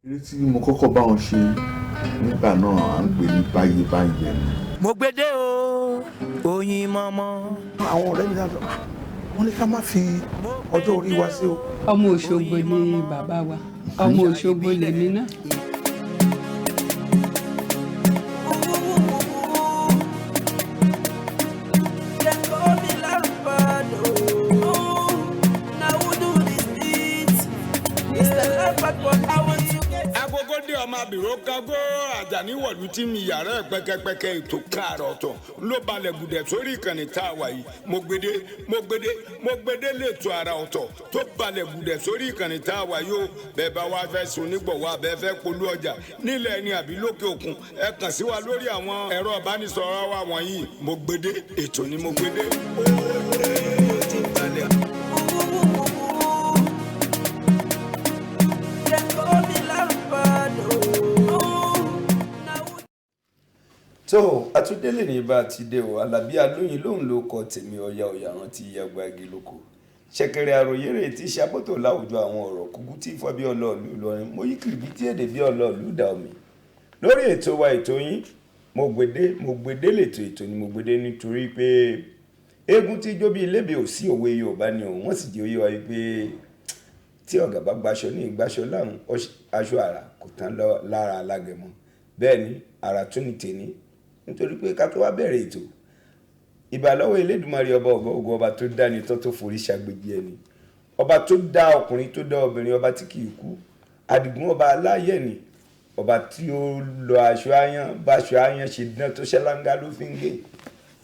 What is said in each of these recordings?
eré tí mo kọ́kọ́ bá wọn ṣe nígbà náà à ń pè ní báyé báyé ni. mo gbédè o oyin mọ́mọ́. àwọn ọ̀rẹ́ mi dáadọ́ wọ́n ní ká má fi ọjọ́ orí wa sí o. ọmọ Òṣogbo ni bàbá wa ọmọ Òṣogbo lèmi náà. ọmọ abìrò kágó Àjàní wọ̀lú tí mi yàrá ẹ̀ pẹ́kẹ́pẹ́kẹ́ ètò káàrọ̀ ọ̀tọ̀ ló balẹ̀ gùdẹ̀ sórí ìkànnì tá a wà yìí mo gbédé lẹ́tọ̀ ara ọ̀tọ̀ tó balẹ̀ gùdẹ̀ sórí ìkànnì tá a wà yìí o bẹ́ẹ̀ bá wá fẹ́ sun nígbọ̀wọ́ abẹ́ fẹ́ polú ọjà nílẹ̀ ẹni àbí lókè òkun ẹ kàn sí wa lórí àwọn ẹ̀rọ ìbánisọ̀rọ̀ wa wọ̀nyí mo gbédé ètò ni mo gbédé. tó àtúndélé ní bá ti dé o Alábí Alóyin lòun ló kọ tèmi ọ̀yà ọ̀yàrán ti yàgbá igi lóko ṣẹ̀kẹ̀rẹ̀ àròyérè tí ṣàbọ̀tò láwùjọ àwọn ọ̀rọ̀ kúkú tí fọ́ bí ọlọ́ọ̀lù Ìlọrin mo yí kìrìbí tí èdè bí ọlọ́ọ̀lù dà omi lórí ètò wa ètò yín mo gbèdé lètò ètò ni mo gbèdé nítorí pé eégún tí jó bí ilébi ò sí òwe Yorùbá ni òun wọ́n sì jẹ́ oyé wa wípé tí ọ̀gá bá gbaṣọ ní ìgbaṣọ láwọn aṣọ àrà kò tán lára alágẹmọ bẹ́ẹ̀ ni àrà tún ní tèní nítorí pé ká tó wá bẹ̀rẹ̀ ètò ìbàlọ́wọ́ Elédùmarè ọba ògo ọba tó dáni tó forí ṣàgbéjì ẹni ọba tó dá ọkùnrin tó dá obìnrin ọba tí kìí kú Àdìgún ọba aláyẹ̀ ni ọba tí ó lọ aṣọ àyàn bá aṣọ àyàn ṣe dán tó ṣẹláńgá ló fi ń gé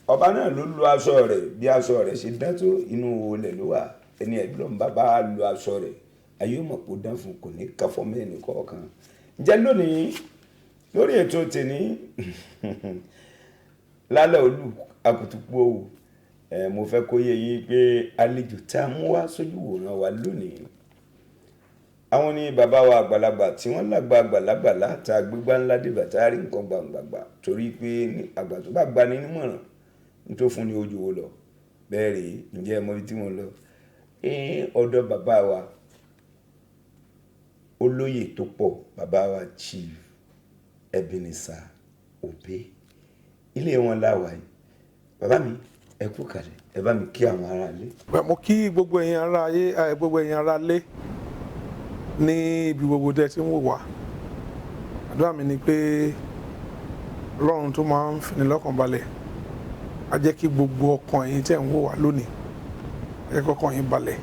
ọba náà ló lo aṣọ rẹ̀ bí aṣọ rẹ̀ ṣe dán tó inú olè ló wà ẹni ẹ̀dùn bàbá lo aṣọ rẹ̀ ayé mọ̀ pé ó dán fún kò ní káfọ́ mẹ́rin kọ̀ọ̀kan jẹ́ lónìí lórí ètò tèní lálẹ́ olú akutupu owó mo fẹ́ kó yé yín pé àlejò tá a mú wá sójú wòran wa lónìí àwọn ni bàbá wa àgbàlagbà tí wọ́n lágbà àgbàlagbà láta gbégbá ńlá dìgbà tá a rí nǹkan gbàǹgbàǹgbà torí pé àgbà tó bá gbani nímọ̀ràn nítorí fún ni ojú wo lọ bẹ́ẹ̀ rèé ǹjẹ́ ẹ mọ ibi tí mo lọ ọ̀dọ̀ bàbá wa olóyè tó pọ̀ bàbá wa Chief Ebenezer Obey ilé wọn láwà yìí bàbá mi ẹ kú kalẹ̀ ẹ bá mi kí àwọn ará ilé. mo kí gbogbo ẹ̀yin ará ayé gbogbo ẹ̀yin ará ilé ní ibi gbogbo tẹ́ tí ń wò wá àdúrà mi ni pé Ọlọ́run tó máa ń fini lọ́kàn balẹ̀ á jẹ́ kí gbogbo ọkàn ẹ̀yin tẹ́ ń wò wá lónìí á jẹ́ kí ọkàn yín balẹ̀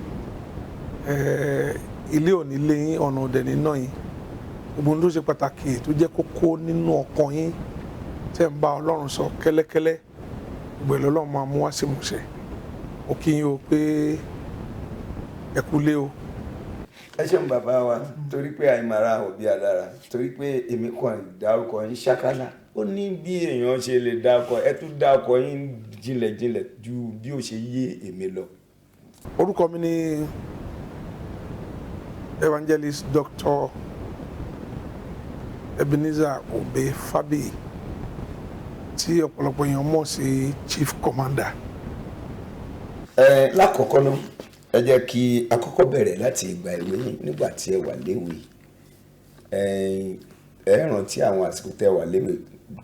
ilé ò ní lé yín ọ̀nà òdẹ̀ ní náà yín gbogbo ohun tó ṣe pàtàkì tó jẹ́ kókó nínú ọkàn yín tẹ́ ń bá Ọlọ́run sọ kẹ́lẹ́kẹ́lẹ́ gbẹ̀lẹ́ Ọlọ́run máa mú wá sí ìmúṣẹ ó kí yín o pé ẹ kú lé o. ẹ ṣeun bàbá wa torí pé àìmọ̀ra òbí alára torí pé èmi kàn dárúkọ yín ṣákálá ó ní bí èèyàn ṣe lè dárúkọ ẹ tún dárúkọ yín jinlẹ̀jinlẹ̀ ju bí ó ṣe yé èmi lọ. orúkọ mi ni Evangelist Dr. Ebenezer Obey Fabiyi tí ọ̀pọ̀lọpọ̀ èèyàn mọ̀ sí Chief Commander. lákọ̀ọ́kọ́ náà ẹ jẹ́ kí a kọ́kọ́ bẹ̀rẹ̀ láti ìgbà èwe yìí nígbà tí ẹ wà léwe ẹ rántí àwọn àsìkò tẹ́ wà léwe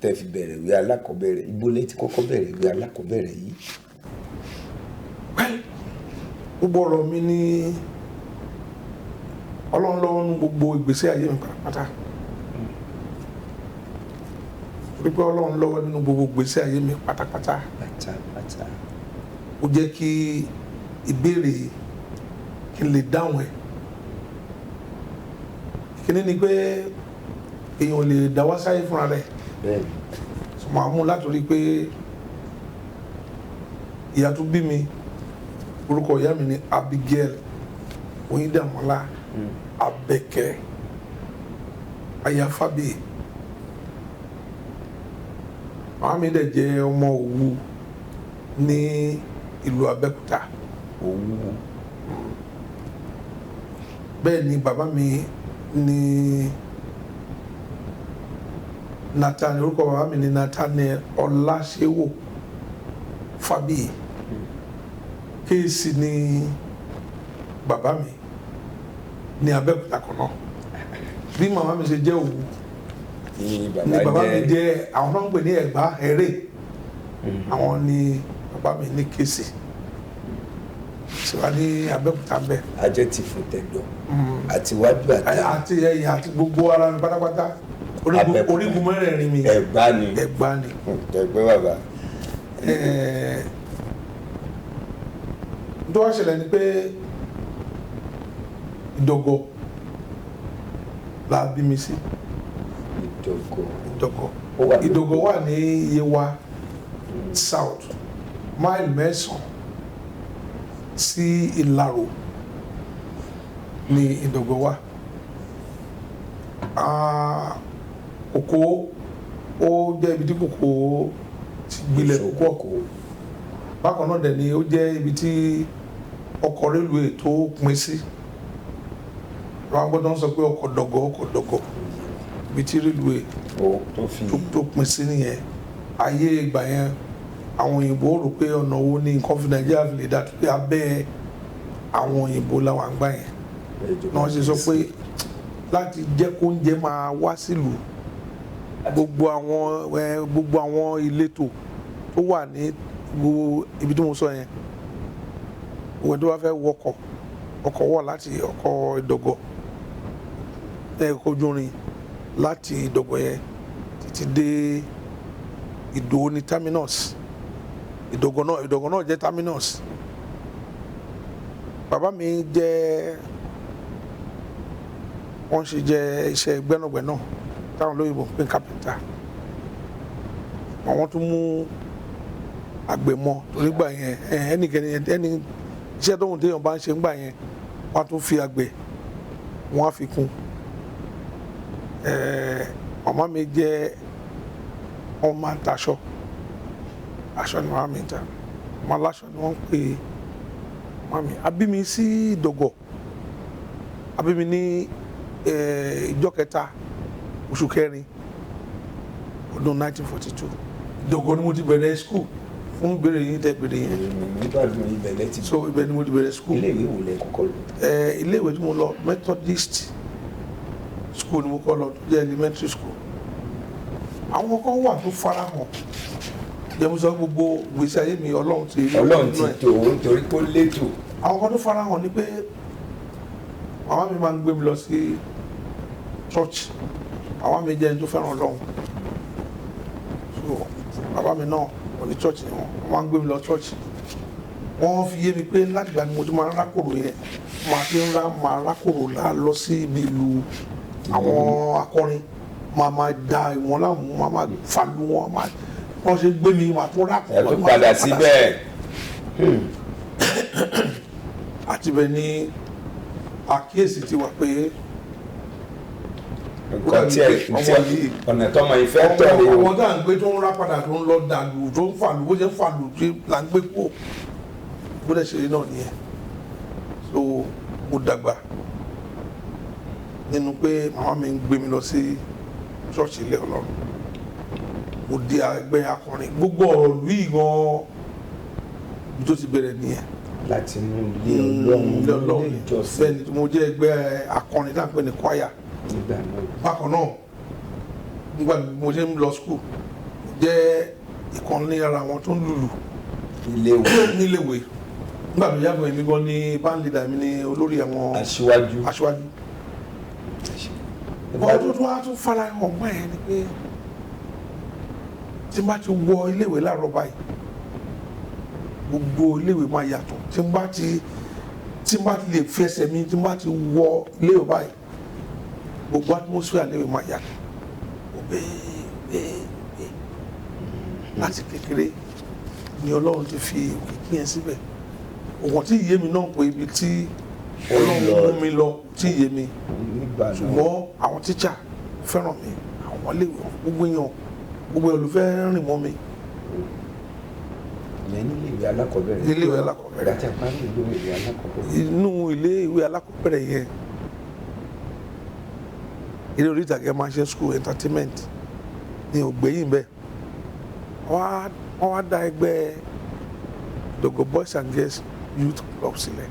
tẹ́ fi bẹ̀rẹ̀ ìwé alákọ̀ọ́bẹ̀rẹ̀ ibo lẹ ti kọ́kọ́ bẹ̀rẹ̀ ìwé alákọ̀ọ́bẹ̀rẹ̀ yìí. gbogbo ọ̀rọ̀ mi ní Ọlọ́run lọ́wọ́ nínú gbogbo ìgbésí ayé mi pátápátá wípé Ọlọ́run lọ́wọ́ nínú gbogbo ìgbésí ayé mi pátápátá ó jẹ́ kí ìbéèrè kí n lè dáhùn ẹ̀ kíní ni pé èèyàn lè dáwọ́ sáyé fúnra rẹ̀ sọmọ àmú látòrí pé ìyá tó bí mi orúkọ ìyá mi ni Abigail Oyindamola Abẹ́kẹ́ aya Fabiyi màmá mi dẹ̀ jẹ́ ọmọ Òwu ní ìlú Abẹ́òkúta Òwu bẹ́ẹ̀ ni bàbá mi ní Nathaniel orúkọ bàbá mi ní Nathaniel Ọláṣẹ́wò Fabiyi kéèsì ní bàbá mi ní Abẹ́òkúta kan náà bí màmá mi ṣe jẹ́ Òwu ní ni bàbá mi jẹ́ àwọn náà ń pè ní Ẹ̀gbá Ẹ̀rẹ́ àwọn ni bàbá mi ní Kése ṣèwà ní Abẹ́òkúta ń bẹ. ajẹ́ ti fún tẹ̀dọ̀ àti wájú àti ẹ̀yìn àti gbogbo ara mi pátápátá orígun mẹ́rẹ̀ẹ̀rin mi Ẹ̀gbá ni Ẹ̀gbá ni. Ẹ̀gbẹ́ bàbá. tó wá ṣẹlẹ̀ ni pé Ìdọ̀gọ̀ la bí mi sí. Ìdọ̀gọ̀ wà ní Yewa South máìlì 9 sí Ìlaró ní Ìdọ̀gọ̀ wà. Kòkó ó jẹ́ ibi tí kòkó ti gbilẹ̀ púpọ̀. Bákan náà dẹ̀ ni ó jẹ́ ibi tí ọkọ̀ rélùwé tó pín sí. Wọ́n gbọ́dọ̀ sọ pé ọkọ̀ dọ̀gọ̀ ibi tí rélùwé tó pín sí nìyẹn. Ayé ìgbà yẹn àwọn òyìnbó rò pé ọ̀nà wo ni nǹkan fi Nàìjíríà fi lè dà tó pé abẹ́ àwọn òyìnbó làwọn àgbà yẹn. Náà ṣe sọ pé láti jẹ́ kó oúnjẹ máa wá sílùú gbogbo àwọn ìletò tó wà ní gbogbo ibi tí mo sọ yẹn òwe tó bá fẹ́ ọkọ̀ wọ̀ láti ọkọ̀ Ìdọ̀gọ̀ ẹ̀kọ́ ojú irin láti Ìdọ̀gọ̀ yẹn títí dé Ìdó ní terminus Ìdọ̀gọ̀ náà jẹ́ terminus. Bàbá mi wọ́n ṣe jẹ́ iṣẹ́ gbẹ́nàgbẹ́nà táwọn olóyìnbó ń pè kápẹ́ntà. Àwọn tún mú àgbẹ̀ mọ́ torí gbà yẹn ẹni iṣẹ́ tóhun téèyàn bá ń ṣe ń gbà yẹn wọ́n á tún fi àgbẹ̀ wọ́n á fi kún. Màmá mi jẹ́ wọ́n máa ń taṣọ aṣọ ni màmá mi ń ta ọmọ aláṣọ ni wọ́n ń pè màmá mi. A bí mi sí Ìdọ̀gọ̀ a bí mi ní ìjọ kẹta oṣù kẹrin ọdún 1942. Ìdọ̀gọ̀ ni mo ti bẹ̀rẹ̀ school fún ìbéèrè yìí tẹ́ ìbéèrè yẹn. nígbàdùn ìbẹ̀lẹ̀ ti so ibẹ̀ ni mo ti bẹ̀rẹ̀ school. ilé ìwé wo lẹ kọ́kọ́ lọ. Ilé ìwé tí mo lọ Methodist school ni mo kọ́ lọ tó jẹ́ elementary school. Àwọn kan wà tó farahàn jẹ́mu sọ gbogbo gbèsè ayé mi Ọlọ́run ti tò ó nítorí pé ó létò. Àwọn kan tó farahàn ni pé màmá mi máa ń gbé mi lọ sí church. Màmá mi jẹ́ ẹni tó fẹ́ràn Ọlọ́run so bàbá mi náà wọ́n ní church yẹn wọ́n máa ń gbé mi lọ church. Wọ́n fi yé mi pé láti ìgbà ni mo ti máa ń rákòrò yẹn máa rákòrò lọ sí ibi ìlú àwọn akọrin máa da ìwọ̀n láwọn máa fàlù wọn wọ́n ṣe gbé mi máa tún rákòrò. ẹ tún padà síbẹ̀. Àti bẹ́ẹ̀ ni àkíyèsí ti wà pé nǹkan tí ọ̀nà tọmọ ìfẹ́ tọ̀ ni o. ọmọ tá à ń gbé tó ń rá padà tó ń lọ dàlù tó ń fàlù bó ṣe ń fàlù tí là ń gbé kú bó dẹ̀ ṣe rí náà nìyẹn. So mo dàgbà nínú pé màmá mi ń gbé mi lọ sí ṣọ́ọ̀ṣì ilé Ọlọ́run. Mo di ẹgbẹ́ akọrin gbogbo ọ̀rọ̀ ìlú yìí gan-an bí tó ti bẹ̀rẹ̀ nìyẹn. Láti inú ilé Ọlọ́run ilé ìjọsìn. Bẹ́ẹ̀ni mo jẹ́ ẹgbẹ́ akọrin tá à ń pè ní choir. Bákan náà nígbà mo ṣe ń lọ school jẹ́ ìkan ní ara àwọn tó ń lùlù níléèwé nígbà tó yàgò èmi gan ní band leader mi ní olórí àwọn aṣíwájú. Ọdún tó wá tún fara hàn mọ́ ẹ̀ ni pé tí n bá ti wọ iléèwé láàárọ̀ báyìí gbogbo iléèwé máa yàtọ̀ tí n bá ti lè fẹsẹ̀ mi tí n bá ti wọ iléèwé báyìí gbogbo atmosphere iléèwé máa yàtọ̀ bẹ́ẹ̀ láti kékeré ni Ọlọ́run ti fi òkìkí yẹn síbẹ̀ òwò tí ìyé mi náà pé ibi tí Ọlọ́run mú mi lọ tí ìyé mi ṣùgbọ́n àwọn tíṣà fẹ́ràn mi àwọn iléèwé gbogbo olùfẹ́ rìn mọ́ mi. Nílé ìwé alákọ̀ọ́bẹ̀rẹ̀. Inú ilé ìwé alákọ̀ọ́bẹ̀rẹ̀ yẹn ilé orí ìtàgé máa ṣe school entertainment ní ògbẹ́yìn bẹ́ẹ̀ wọ́n wá dá ẹgbẹ́ Ìdọ̀gọ̀ Boys and Girls Youth Club sílẹ̀.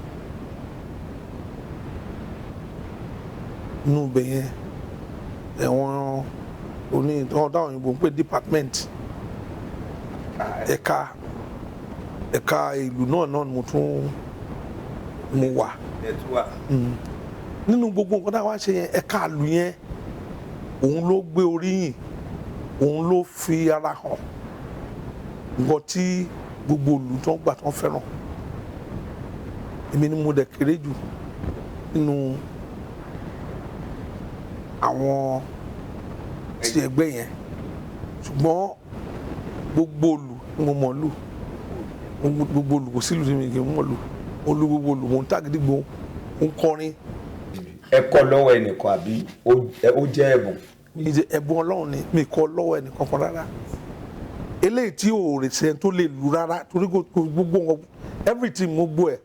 Inú ibẹ̀ yẹn ẹ̀wọ̀n oní ìtàn táwọn òyìnbó ń pè department ẹ̀ka ìlú náà ni mo wà. Nínú gbogbo nǹkan táwa ṣe yẹn ẹ̀ka ìlú yẹn òun ló gbé oríyìn, òun ló fi ara hàn nǹkan tí gbogbo ìlú tó ń gbà tó ń fẹ́ràn. Èmi ni mo dẹ̀ kéré jù nínú àwọn ti ẹgbẹ́ yẹn, ṣùgbọ́n gbogbo ìlú ni mo mọ̀ lù, gbogbo ìlú kò sí ìlú tí mi kì í mọ̀ lù, mo lù gbogbo ìlú, mo ń tàgídígbò, mo ń kọrin. Ẹ kọ́ lọ́wọ́ ẹnìkan àbí ó jẹ́ ẹ̀bùn? Ẹ̀bùn Ọlọ́run ni, mi kọ́ lọ́wọ́ ẹnìkan kan rárá. Eléyìí tí ò rè sẹ́ni tó lè lù rárá torí gbogbo nǹkan everything mo gbọ́ ẹ̀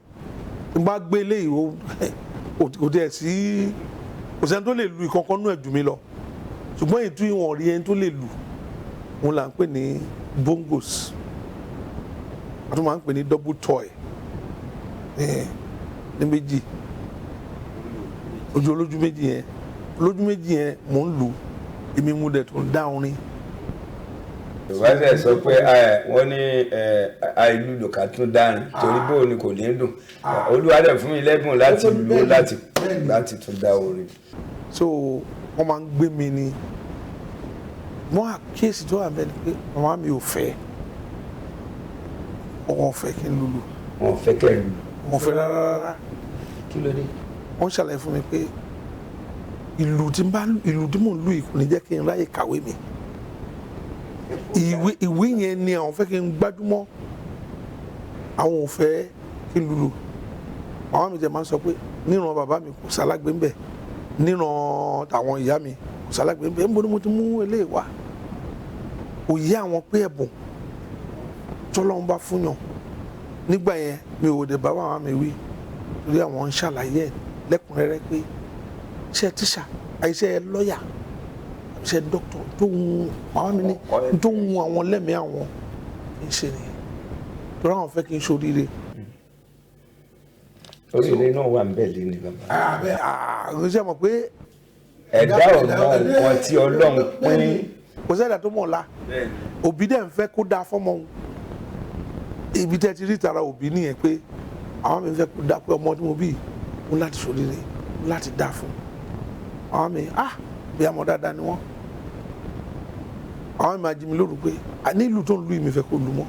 tí n bá gbé eléyìí kò dẹ̀ sí kò sẹ́ni tó lè lu ìkankan nú ẹ̀ jù mí lọ, ṣùgbọ́n ètò ìwọ̀n rí ẹni tó lè lù òun là ń pè ní bongos, a tún máa ń pè ní double toy ní méjì, olójú méjì yẹn mò ń lù, èmi mú dẹ̀ tó ń dá orin. Ìwádìí sọ pé wọ́n ní àìlú lòkà tún dárin torí bóò ni kò ní dùn. Olúwa dẹ̀ fún mi lẹ́bùn láti lù láti tún dá orin. So wọ́n máa ń gbé mi ni wọ́n àkíyèsí tó wà bẹ́ẹ̀ ni pé màmá mi ò fẹ́, wọ́n fẹ́ kí n lùlù. Wọ́n fẹ́ kẹ́ lù. Wọ́n fẹ́ rárá. Kí ló dé? Wọ́n ṣàlàyé fún mi pé ìlù tí mò ń lù yìí kò ní jẹ́ kí n ráyè kàwé mi. Ìwé yẹn ni àwọn fẹ́ kí n gbájúmọ́, àwọn ò fẹ́ kí n lùlù. Màmá mi jẹ́ máa ń sọ pé níran bàbá mi kò sálágbé ńbẹ̀, níran tàwọn ìyá mi kò sálágbé ńbẹ̀, níbo ni mo ti mú eléyìí wá? Òye àwọn pé ẹ̀bùn tọ́lọ́run bá fún yàn nígbà yẹn mi ò dé bá màmá mi wí torí àwọn ń ṣàlàyé ẹ̀ lẹ́kùnrẹ́rẹ́ pé iṣẹ́ tíṣà àìṣe lọ́ọ̀yà iṣẹ́ dókítà tó ń màmá mi ní tó ń àwọn lẹ́mìí àwọn kì í ṣe nìyẹn torí àwọn fẹ́ kí n ṣoríire. Oríire náà wà ń bẹ̀ lé ní bàbá. Ṣé mọ̀ pé ẹ̀dá ọ̀nà nǹkan tí Ọlọ́run pín. Kò sẹ́dá tó mọ̀ ọ́la òbí dẹ̀ ń fẹ́ kó dáa fọ́mọ òun, ibi tẹ́ ti rí tara òbí nìyẹn pé àwọn mi fẹ́ kó dáa pé ọmọ tí mo bí mo láti ṣoríire láti dáa fún àwọn mi bí àmọ́ dáadáa ni wọ́n, àwọn mi máa jí mi lóru pé ní ìlú tó ń lu ìmì fẹ́ kó lu mọ́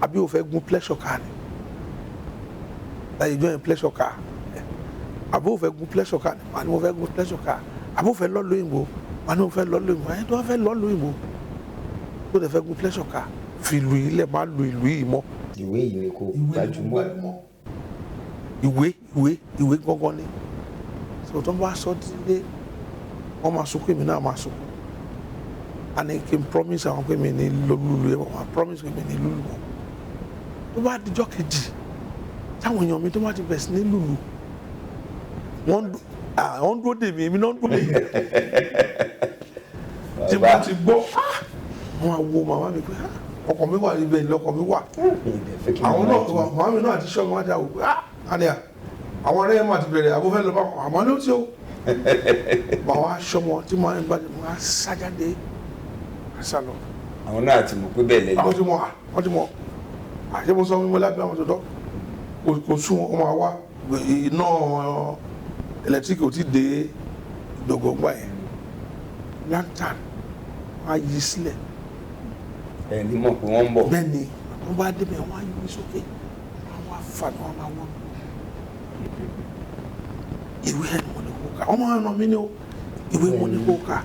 àbí ò fẹ́ gun pleasure car ni láyé ìjọ yẹn pleasure car àbí ò fẹ́ gun pleasure car ni màá ní mo fẹ́ gun pleasure car àbí ò fẹ́ lọ́ọ́ lóyìnbó màá ní mo fẹ́ lọ́ọ́ lóyìnbó ẹni tó wá fẹ́ lọ́ọ́ lóyìnbó tó dẹ̀ fẹ́ gun pleasure car fi lu ilẹ̀ máa lu ìlú yìí mọ́. Ìwé yìí ni kò gbajúmọ̀. Ìwé gangan ni so tó ń bá sọ dídé wọ́n máa sunkún èmi náà máa sunkún àní kí n promise àwọn pé mi ní lulu ẹ̀ wọ́n máa promise pé mi ní lulu wọn tó bá dijọ́ kejì táwọn èèyàn mi tó bá ti bẹ̀rẹ̀ sí ní lulu wọ́n dúró dè mí èmi náà dúró dè mí tí wọ́n ti gbọ́ wọ́n á wo màmá mi pé ọkọ mi wà níbẹ̀ ìlọ́kọ mi wà àwọn náà màmá mi náà ti ṣọ́ mi wá dà wò pé àníyà àwọn ọ̀rẹ́ yẹn máa ti bẹ̀rẹ̀ àbúfẹ́ lọ́ba àmọ́ ní ó ti o màá wá ṣọmọ tí màá ń bàjẹ́ màá sájáde àṣàlọ. Àwọn náà ti mọ̀ pé bẹ́ẹ̀ lẹ́yìn. Wọ́n ti mọ̀ àṣẹ mo sọ mímọ́ lábẹ́ àwọn tó tọ́ kò sún wọn máa wá iná ẹlẹtíríkì ò tí dé ìdọ̀gọ̀ngbà yẹn lantern wọ́n á yí sílẹ̀. Ẹni mọ̀ pé wọ́n ń bọ̀. Bẹ́ẹ̀ ni wọ́n bá débẹ̀ wọ́n á yí sókè wọ́n á fà ní wọ́n máa wọ́n. Ìwé ẹni mo ní kó kà ọmọ ẹ̀rọ mi ni o ìwé mo ní kó kà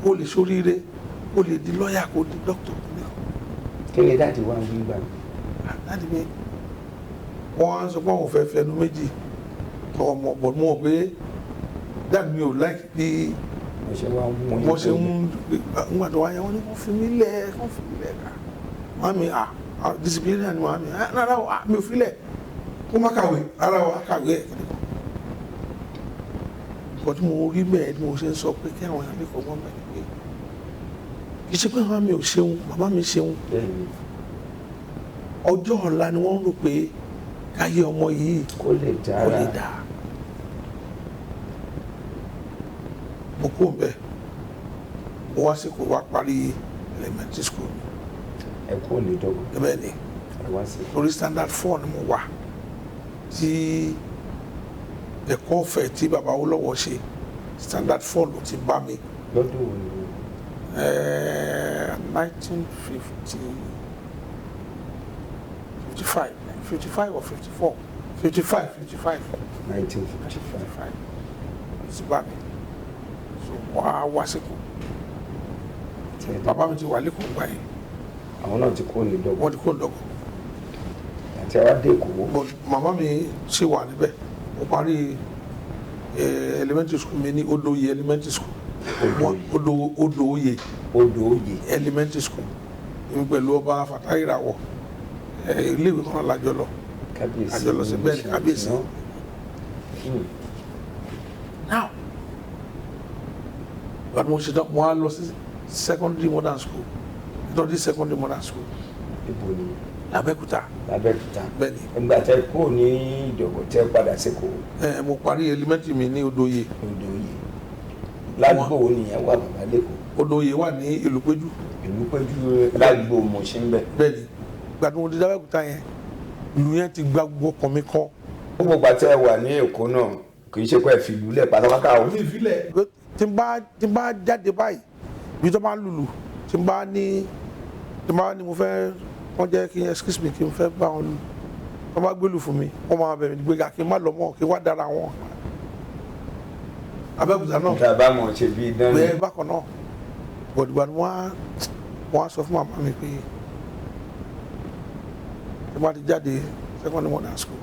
o lè ṣoríire o lè di lọ́ọ̀yà kó di dókítà. Kí ni dáàdi wá ń wí gbà mí? Dáàdi mi wọ́n á sọ pé àwọn fẹ́ fẹnu méjì ọmọ bọ̀ mọ́ pé dáàdi mi ò láìkí bí wọ́n ṣe ń gbà tó wáyé wọ́n ní wọ́n fi mí lẹ̀ ká wọ́n mi disciplinary ni wọ́n mi rárá mi ò fi lẹ̀ kó má kàwé rárá wa kàwé ẹ̀ nǹkan tí mo rí bẹ́ẹ̀ ni mo ṣe ń sọ pé kí àwọn èèyàn lè kọ́ wọ́n bẹ̀rẹ̀ pé kì í ṣe pé màmá mi ò ṣeun bàbá mi ṣeun ọjọ́ ọ̀la ni wọ́n rò pé káyé ọmọ yìí kó lè dáa mo kó mbẹ mo wá sí kó wá parí elementary school ẹ kú ní dọ́gbọ̀n bẹ́ẹ̀ ni ẹ wá sí lórí standard 4 ni mo wà tí ẹ̀kọ́ ọ̀fẹ́ tí bàbá Awólọ́wọ̀ ṣe standard 4 ló ti bá mi lọ́dún wo ni 1955 or 54 55 1955 ti bá mi so wá síkò bàbá mi ti wà lẹ́kọ̀ọ́ gbà yẹn àwọn náà ti kú ní dọ́gbọ̀n wọ́n ti kó lọ́kọ̀ àti àwọn dé Èkó màmá mi ṣì wà níbẹ̀ mo parí elementary school mi ní Odòoyè elementary school Odòoyè elementary school èmi pẹ̀lú ọba Fatai Ìràwọ̀ iléèwé kan lájọ lọ àjọ lọ sí bẹ́ẹ̀ ni kábíyèsí now but mo ṣe tán mo á lọ sí secondary modern school nítorí secondary modern school ibo ni l'Abẹ́òkúta bẹ́ẹ̀ ni ìgbà tẹ kú ní Ìdọ̀gọ̀ tẹ padà sí Èkó mo parí elementary mi ní Odòoyè lágbo nìyẹn wà bàbá lẹ́kọ̀ọ́ Odòoyè wà ní Ìlúpéjú lágbo Mọ̀ṣín bẹ̀ bẹ́ẹ̀ ni gbàdúrà mo di l'Abẹ́òkúta yẹn ìlú yẹn ti gba gbogbo ọkàn mi kọ́. gbogbo ìgbà tẹ wà ní Èkó náà kì í ṣe pé ẹ fi ìlú lẹ̀ pátápátá o. mi ìfilẹ̀ tí n bá jáde báyìí bí tó máa ń lùlù tí n bá ní mo fẹ́ wọ́n jẹ́ kí n excuse me kí n fẹ́ bá wọn lù wọ́n bá gbélù fún mi wọ́n máa bẹ̀rẹ̀ gbéga kí n má lọ mọ́ kí n wá dára wọn. Abẹ́òkúta náà ìjàmbá mọ̀ ṣe bí dán ní. bẹ́ẹ̀ bákan náà gbọ̀dùgbà ni wọ́n á sọ fún màmá mi pé tí wọ́n ti jáde secondary modern school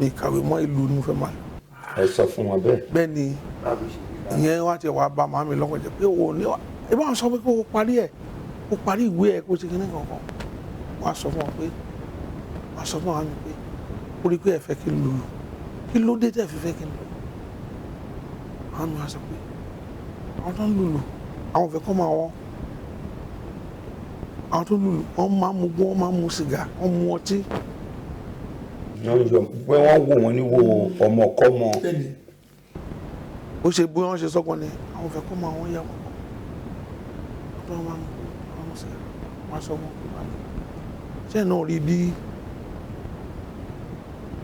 mi kàwé mọ́ ìlú ni mo fẹ́ máa lọ. ẹ sọ fún wọn bẹ́ẹ̀. bẹ́ẹ̀ ni ìyẹn wá ti wá bá màmá mi lọ́kàn jẹ́ pé o ní ẹ bá wọn sọ pé kó o parí ẹ̀ kó o parí ìwé ẹ̀ kó o ṣe kíní kankan wọ́n á sọ fún wọn pé wọ́n á sọ fún màmá mi pé ó rí pé ẹ fẹ́ kí n lùlù kí ló dé tẹ́ fi fẹ́ kí n lùlù àwọn mi wá sọ pé àwọn tó ń lùlù àwọn fẹ́ kọ́ máa wọ́n àwọn tó ń lùlù wọ́n máa ń mu gbó wọ́n máa ń mu sìgá wọ́n mu ọtí. wọ́n yọ pé wọ́n wò wọ́n ní wo ọmọkọ́mọ. ó ṣe bí wọ́n ṣe sọ́gbọ́n ni àwọn fẹ́ kọ́ máa wọ́n yá wọn kọ́ wọ́n máa ń mu sìgá wọ́n á sọ wọn kó máa ń ṣe é náà rí bí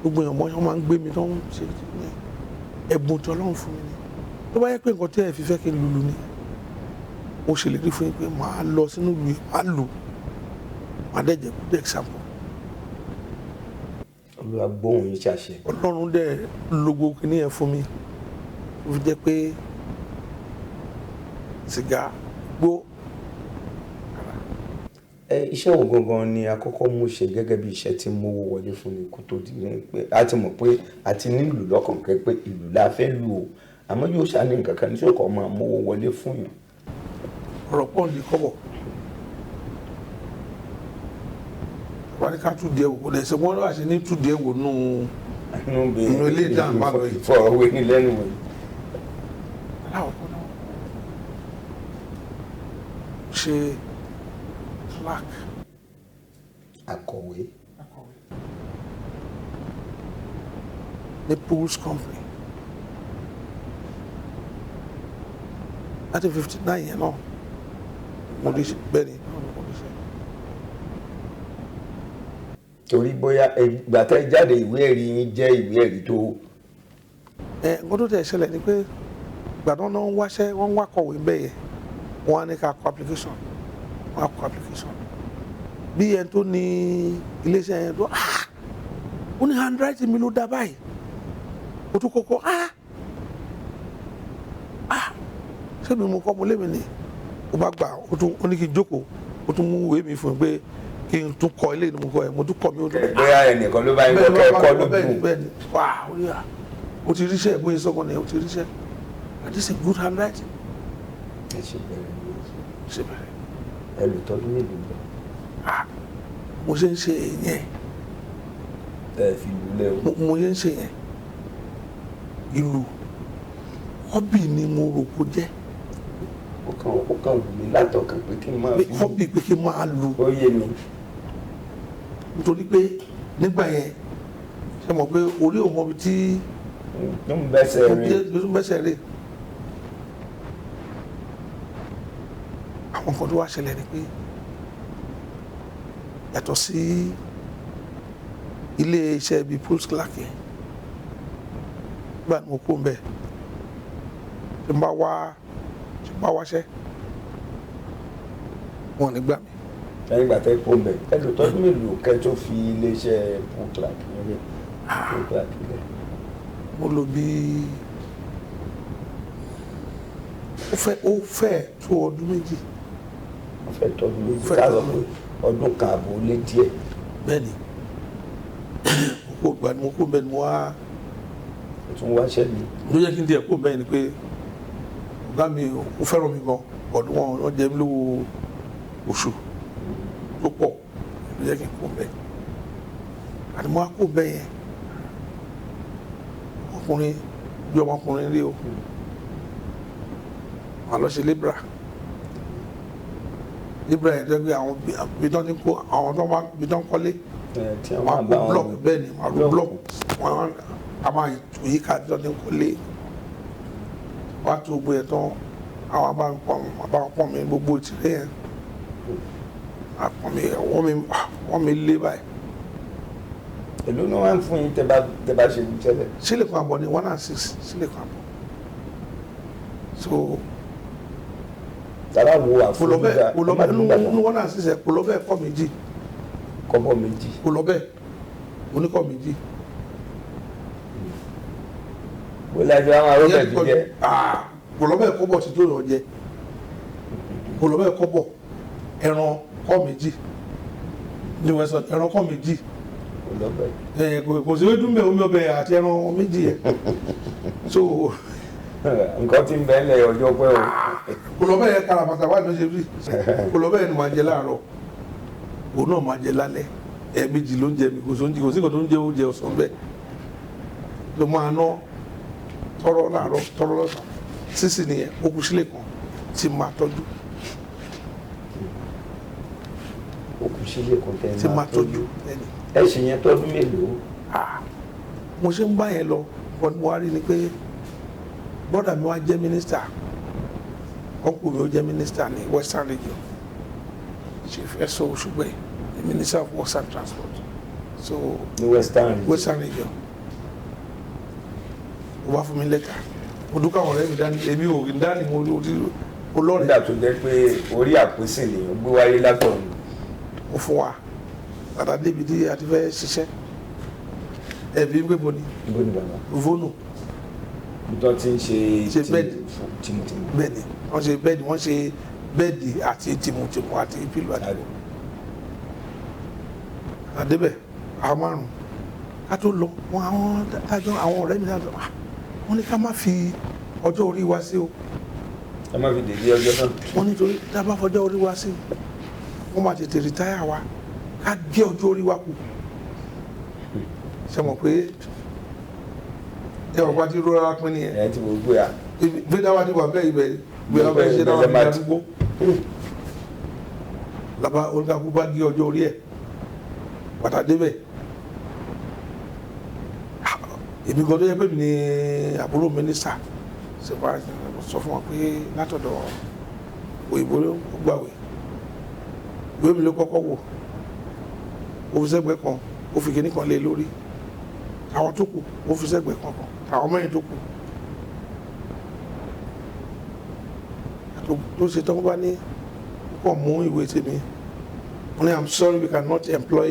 gbogbo èèyàn mọ́ máa ń gbé mi tó ń ṣe ẹ̀bùn tí Ọlọ́run fún mi ni tó bá yẹ pé nǹkan tí ẹ fi fẹ́ kí n lùlù ni mo ṣèlérí fún yín pé màá lọ sínú ìlú yìí màá lù màá dẹ̀jẹ̀ kú dẹ̀ example. Olúwa gbóhùn yín ṣàṣẹ. Ọlọ́run dẹ̀ lo gbogbo kìíní yẹn fún mi ó fi jẹ́ pé sìgá gbó. Iṣẹ́ wo gangan ni àkọ́kọ́ mú ṣe gẹ́gẹ́ bí iṣẹ́ tí mo wọ wọlé fún mi kó tó di ní pé a ti mọ̀ pé a ti nílùú lọ́kàn kẹ́ pé ìlú la fẹ́ lù o àmọ́ yóò ṣàní nǹkan kan ní sọ̀kọ̀ máa mówó wọlé fún yàn. Ọ̀rọ̀ pọ̀ ní kọ́bọ̀ wọ́n ní ká tún díẹ̀ wò kó lẹ́sẹ̀ wọ́n lọ́wọ́ àṣẹ ní tún díẹ̀ wò nínú ilé ìdáhùn bá lọ yìí. Fọ̀rọ̀wé ní lẹ́nu wọ̀nyí. aláwọ̀ kan náà ṣe clerk akọ̀wé ní Pools Company láti 59 yẹn náà mo lè ṣe bẹ́ẹ̀ ni mo lè ṣe. torí bóyá ìgbà tẹ́ jáde ìwé ẹ̀rí yín jẹ́ ìwé ẹ̀rí tó. nǹkan tó tẹ̀ ṣẹlẹ̀ ni pé gbàdán náà ń wáṣẹ́ wọ́n ń wá kọ̀wé bẹ́ẹ̀ yẹn wọ́n á ní ká kọ application wọ́n á kọ application bí ẹni tó ní iléeṣẹ́ yẹn tó ó ní handwriting mi ló dá báyìí ó tún kọ́kọ́ ṣé mi mo kọ́ mo lémi ni ó bá gbà ó ní kí n jókòó ó tún mú ìwé mi fún mi pé kí n tún kọ ilé ni mo kọ ẹ mo tún kọ mi ó tún. bóyá ẹnìkan ló bá yín kọ́ kẹ́kọ̀ọ́ ló dùn. bẹ́ẹ̀ ni wà ó ní o ti ríṣẹ́ bóyá sọ́kàn ni o ti ríṣẹ́ and this is a good handwriting. ẹ ṣe bẹ̀rẹ̀ ni ṣe bẹ̀rẹ̀. ẹ lò tọ́dún mélòó bẹ́ẹ̀. mo ṣe ń ṣe yẹn. ẹ fi lù lẹ́wọ̀. mo ṣe ń ṣe yẹn ìlú hobby ni mo rò kó jẹ́. ó kàn wù mí látọkàn pé kí n máa fi. hobby pé kí n máa lu. ó yé mi. nítorí pé nígbà yẹn ṣe mọ̀ pé orí òun ọbí tí. ló ń bẹ́sẹ̀ rè. ló ń bẹ́sẹ̀ rè nǹkan tó wá ṣẹlẹ̀ ni pé yàtọ̀ sí ilé iṣẹ́ bíi Pulse Clark yẹn gbà ní mo kó ń bẹ̀ tí n bá wáṣẹ́ wọn ò ní gbà mí. lẹ́yìn ìgbà tẹ́ kó ń bẹ̀ ẹ lò tọ́dún mélòó kẹ́ tó fi iléeṣẹ́ Pulse Clark nílẹ̀. mo lò bí ó fẹ́ tó ọdún méjì. ó fẹ́ tọ́dún méjì ká lọ pé ọdún kan àbò lé díẹ̀. bẹ́ẹ̀ni mo kó bẹ́ẹ̀ ni mo wá. ó tún wáṣẹ́ mi. ló yẹ kí n tiẹ̀ kó bẹ́ẹ̀ ni pé ọ̀gá mi ò fẹ́ràn mi gan ọdún wọn jẹ mí lówó oṣù tó pọ̀ ló yẹ kí n kó bẹ́ẹ̀ àti mo wá kó bẹ́ẹ̀ yẹn ọkùnrin bí ọmọkùnrin rí o màá lọ ṣe libra yẹn tó gbé àwọn bidán ní kó àwọn tó máa bidán kọ́lé wọn á kó blọọkì bẹ́ẹ̀ ni wọn á kó blọọkì wọn á máa yí ká bidán ní kọ́lé wọn á tó gbé yẹn tán àwọn abáwọn mi gbogbo ìtìlẹ̀ yẹn wọ́n mi lé báyìí. èló ni wọ́n ń fún yín tẹ́ bá ṣe tẹ́lẹ̀. sílẹ̀ kan àbọ̀ ni 106 sílẹ̀ kan àbọ̀ so tàbá wo àfọlọ́bẹ̀ nínú 106 ẹ̀ kò lọ bẹ́ẹ̀ kọ́ méjì kọ́bọ̀ méjì kò lọ bẹ́ẹ̀ oníkọ́ méjì. wọ́n láti àwọn arọ́bẹ̀ fi jẹ́. kò lọ bẹ́ẹ̀ kọ́bọ̀ tí tó lọ jẹ kò lọ bẹ́ẹ̀ kọ́bọ̀ ẹran kọ́ méjì ní wẹ́sàn ẹran kọ́ méjì kò sí wéjú mbẹ omi ọbẹ̀ àti ẹran méjì yẹn so nǹkan tí ń bẹ ńlẹ̀ ọjọ́ pẹ́ o. kò lọ bẹ́ẹ̀ karabata wà ní ọjọ́ bí kò lọ bẹ́ẹ̀ ni màá jẹ láàárọ̀ òun náà máa jẹ lálẹ́ ẹ̀ẹ̀mejì ló ń jẹ mi kò sí nǹkan tó ń jẹ oúnjẹ ọ̀sán bẹ́ẹ̀ ló máa ná tọrọ láàárọ̀ tọrọ lọ́sàn sísì nìyẹn ó kù sílẹ̀ kan tí máa tọ́jú. ó kù sílẹ̀ kan tẹ́ tí máa tọ́jú ẹ ṣe yẹn tọ́dún mélòó. mo ṣe ń bá yẹn lọ bọ́n mo wá rí ni pé bọ́dà mi wá jẹ́ mínísítà ọkùnrin mi ó jẹ́ mínísítà ní Western Region Chief Eso Oṣùgbẹ́ the Minister of Works and Transport so ní Western Region ó bá fún mi lẹ́tà mo dúkà ọ̀rẹ́ mi dání èmi ò rí dání mo lọ́rẹ̀ẹ́. nígbà tó jẹ́ pé orí àpèsè nìyẹn gbé wáyé látọ̀run. ó fún wa bàtà débi tí a ti fẹ́ ṣiṣẹ́ ẹ̀bí ń gbé bo ni vónù tó ti ń ṣe bẹ́ẹ̀dì tìmùtìmù. bẹ́ẹ̀ni wọ́n ṣe bẹ́ẹ̀dì àti tìmùtìmù àti pílù àdàbò àdébẹ̀ àwọn márùn ká tó lọ wọn àwọn dájọ́ àwọn ọ̀rẹ́ mi dájọ́ wọ́n ní ká má fi ọjọ́ orí wa sí o. ẹ má fi dèdè ọjọ́ náà. wọ́n nítorí tá a bá fọjọ́ orí wa sí wọ́n máa tètè rìtáyà wa ká gé ọjọ́ orí wa kù ṣe mọ̀ pé ẹ wọ́n bá ti rọra pín ní ẹ. ẹ ti wò ó gbé a. gbéra wa ti wà bẹ́ẹ̀ ibẹ̀ gbéra bẹ́ẹ̀ ṣe náà wà ní àdúgbò làbá oníkàkú bá gé ọjọ́ orí ẹ̀ bàtà débẹ̀ èmi gan tó yẹ pé mi ní àbúrò mínísítà ṣèpá sọ fún wa pé látọ̀dọ̀ òyìnbó ló gbàwé ìwé mi ló kọ́kọ́ wò ó fi sẹ́gbẹ̀ẹ́ kan ó fi kíní kan lé lórí àwọn tó kù ó fi sẹ́gbẹ̀ẹ́ kan àwọn mẹ́rin tó kù tó ṣe tán bá ní kọ́ mú ìwé tèmi wọ́n ní I'm sorry we cannot employ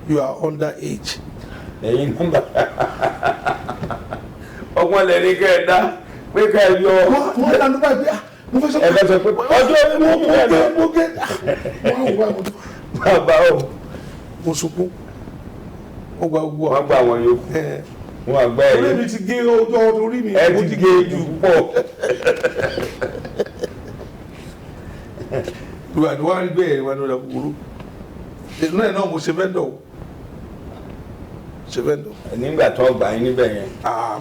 you are under age. ẹ̀yin nọ́mbà ọgbọ́n lẹ́ni kẹ́ ẹ dá pé ká ẹ yọ. wọ́n dá nípa ìgbé mo fẹ́ sọ pé ẹ bá sọ pé ọjọ́ mo gé wọ́n wá bàbá o. mo sunkún wọ́n gba gbogbo wọ́n gba àwọn yòókù wọ́n àgbá ẹ̀ orí mi ti gé ọjọ́ orí mi. ẹ ti gé jù pọ̀. ìwà ni wọ́n á rí bẹ́ẹ̀ ìwà ni wọ́n á kúkúrú ìlú náà náà mo ṣe vendor nígbà tó gbà yín níbẹ̀ yẹn.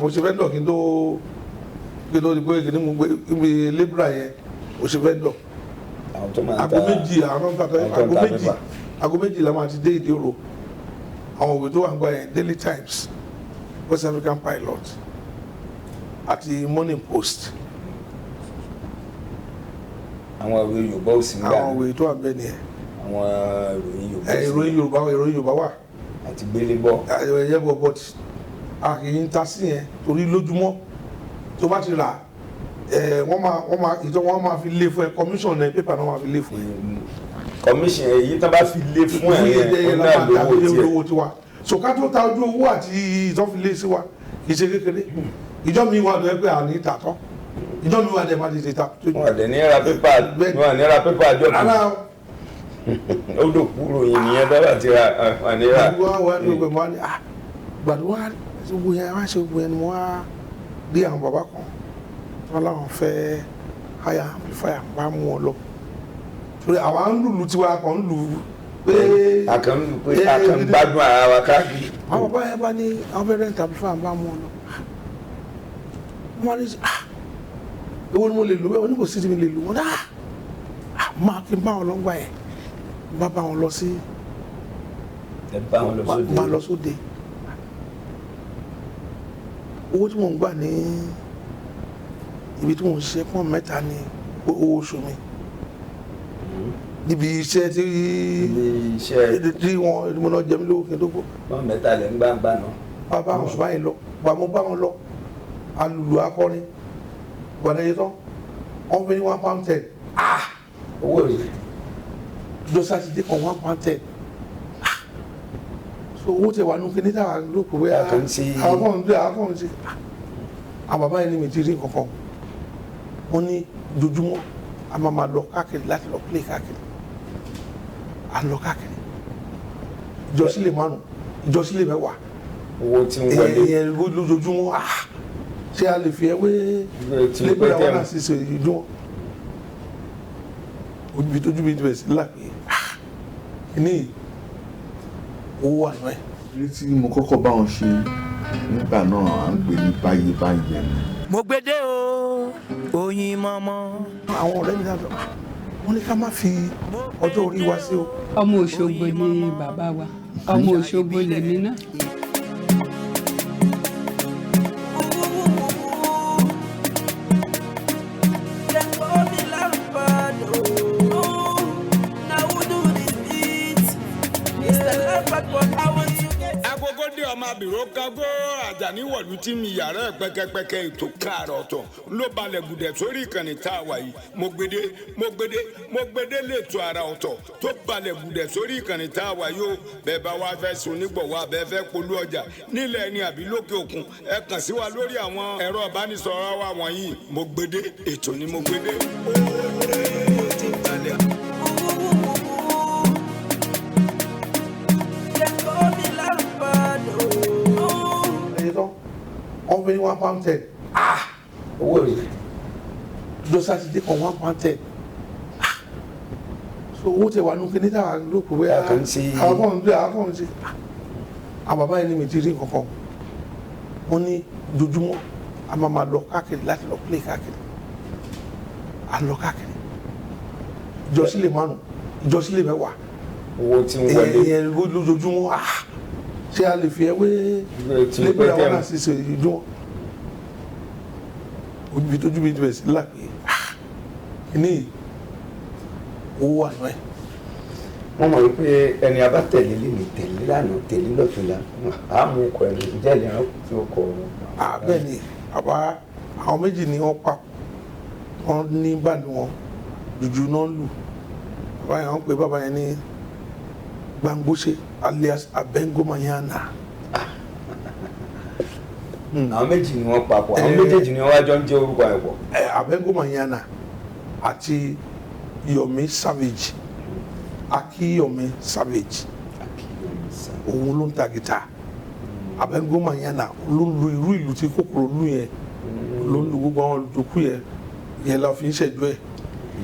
mo ṣe vendor kí n tó di pé kí ni mo gbé ibi libra yẹn mo ṣe vendor. àwọn tó máa ń ta aago méjì la máa ti dé ìdí òrò àwọn òwe tó wà ń gbà yẹn Daily Times West African Pilot àti Morning Post. àwọn ìwé Yorùbá ò sí nígbà àwọn ìwé tó wà bẹ́ẹ̀ nìyẹn. àwọn ìròyìn Yorùbá wà àti gbélébọ́. ẹ̀yẹ́ bọ̀ but a kì í ta sí yẹn torí lójúmọ́ tó bá ti rà wọ́n máa fi lé fún ẹ commission ẹ pépà náà máa fi lé fún ẹ. commission èyí tó bá fi lé fún ẹ yẹn ó náà lówó tiẹ̀. so ká tó ta ojú owó àti ìtọ́filé sí wa kì í ṣe kékeré ìjọ mi wà lọ́wọ́ pé à ní ìtàtọ́ ìjọ mi wà dẹ̀ má tètè ta. wọn àdẹ ní ra pépà àjọ kan ó dò kúrò yìí nìyẹn dábàá ti ra àníra. gbàdúrà gbogbo yẹn wá ṣe gbogbo yẹn ni mo wá dé àwọn bàbá kan wọn làwọn fẹ́ háyà amplifier bá mú wọn lọ torí àwa ń lùlù tiwa kan ń lù pé akàn gbádùn ara wa káàkiri. àwọn bàbá yẹn bá ní àwọn fẹ́ rent amplifier bá mú wọn lọ wọn ní ewu ni mo lè lò bẹ́ẹ̀ wọn ní kò sí ti mi lè lò wọn máa kí n bá wọn lọ gbà yẹn bá wọn lọ sí bá lọ sóde owó tí mò ń gbà ní ibi tí mò ń ṣiṣẹ́ pọ́n mẹ́ta ní owó oṣù mi níbi iṣẹ́ tí wọ́n mo náà jẹ mí lówó kí n tó gbó. pọ́n mẹ́ta lẹ́ ń gbàǹgbà náà. bàbá àwọn ọ̀ṣun báyìí lọ mo bá wọn lọ alùlù akọrin gbàdáyé tán wọ́n fi ní £1.10 owó rẹ̀ jọ sátidé kan £1.10 so owó tẹ wà nù kí ní tàwa ló kò wẹ́ àwọn kan ṣe àwọn bàbá yẹn ní mi ti rí nǹkan wọ́n ní dojúmọ́ a máa lọ káàkiri láti lọ play káàkiri à ń lọ káàkiri ìjọsílẹ̀ 5 ìjọsílẹ̀ 10 owó tí ń wọlé ẹ̀yẹ lójoojúmọ́ ṣé a lè fi ẹwé lébẹ̀rẹ̀ àwọn náà sì ṣe ìjọ ojúbi tójú bí ibẹ̀ sí lápẹ́ ní owó wà náà ẹ̀. ilé tí mo kọ́kọ́ bá wọn ṣe nígbà náà à ń pè ní báyé ni. mo gbédè o oyin mọ́mọ́. àwọn ọ̀rẹ́ mi dáadọ́ wọ́n ní ká má fi ọjọ́ orí wa sí o. ọmọ Òṣogbo ni bàbá wa ọmọ Òṣogbo lèmi náà. ọmọ abìrò kágó Àjàní wọ̀lú tí mi yàrá ẹ̀ pẹ́kẹ́pẹ́kẹ́ ètò káàrọ̀ ọ̀tọ̀ ló balẹ̀ gùdẹ̀ sórí ìkànnì tá a wà yìí mo gbédé lẹ́tọ̀ ara ọ̀tọ̀ tó balẹ̀ gùdẹ̀ sórí ìkànnì tá a wà yìí ó bẹ́ẹ̀ bá wá fẹ́ sun nígbọ̀wọ́ abẹ́ fẹ́ polú ọjà nílẹ̀ ẹni àbí lókè òkun ẹ kàn sí wa lórí àwọn ẹ̀rọ ìbánisọ̀rọ̀ wa wọ̀nyí mo gbédé ètò ni mo gbédé. wọ́n fi ní £1.10 owó rẹ̀ jọ sátidé kan £1.10 so owó tẹ wà nù kí ní tàwa ló kò wẹ́ àwọn kan ṣe àwọn bàbá yẹn ní mi ti rí nǹkan wọ́n ní dojúmọ́ a máa lọ káàkiri láti lọ play káàkiri à ń lọ káàkiri ìjọsílẹ̀ 5 ìjọsílẹ̀ 10 owó tí ń wọlé ẹ̀yẹ lójoojúmọ́ ṣé a lè fi ẹwé lébẹ̀rẹ̀ àwọn náà sì ṣe ìjọ ojúbi tójú bí ibẹ̀ sí lápẹ́ ní owó wà náà ẹ̀. wọ́n mọ̀ wípé ẹni a bá tẹ̀lé lè ní tẹ̀lé lánàá tẹ̀lé lọ́tùnla á mú ọkọ̀ ẹ̀rọ ìjẹ́ ìlera tí ó kọ ọ̀rọ̀. bẹ́ẹ̀ ni àbá àwọn méjì ni wọ́n pa wọ́n ní báàlù wọn jùjú náà lù bàbá yẹn wọ́n pe bàbá yẹn ní Gbangbose alias Abengomayana. àwọn méjì ni wọ́n papọ̀ àwọn méjèèjì ni wọ́n wá jọ ń jẹ́ orúkọ ẹ̀ pọ̀. Abengomayana àti Yomi Savage Akiyomi Savage òun ló ń ta gìtá Abengomayana ló ń lu irú ìlú tí kòkòrò lù yẹn ló ń lu gbogbo àwọn olùdókù yẹn la fi ń ṣẹ̀jọ́ ẹ̀.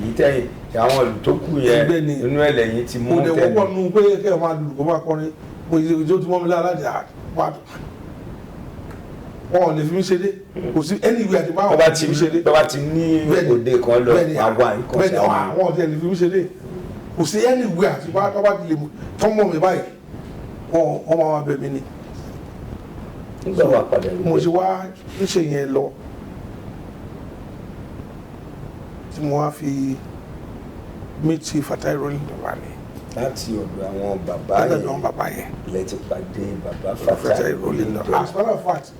èyí tẹ́yìn àwọn olùtókù yẹn inú ẹ̀ lẹ́yìn ti mú tẹ́lẹ̀. kò dẹ̀ wọ́pọ̀ nù pé kẹ́ ẹ̀ máa lù kó máa kọrin mo ìjọ tí wọ́n mi lára dà wá wọn ò lè fi mí ṣeré kò sí ẹni ìwé àti báwọn ò lè fi mí ṣeré. bàbá ti ní òde kan lọ àwọn ìkọsí àwọn. àwọn ò lè fi mí ṣeré kò sí ẹni ìwé àti báwọn ti lè mú tọ́mọ̀ mi báyìí wọ́n máa bẹ̀ mí ni. nígbà wà padà rí mo ṣe wá ń ṣe yẹn lọ tí mo wá fi mi ti Fatai Rolling Dollar ni. láti ọ̀dọ̀ àwọn bàbá Láti yẹn ọ̀dọ̀ àwọn bàbá yẹn. lẹ ti pàdé bàbá Fatai Fatai Rolling Dollar. As a matter of fact,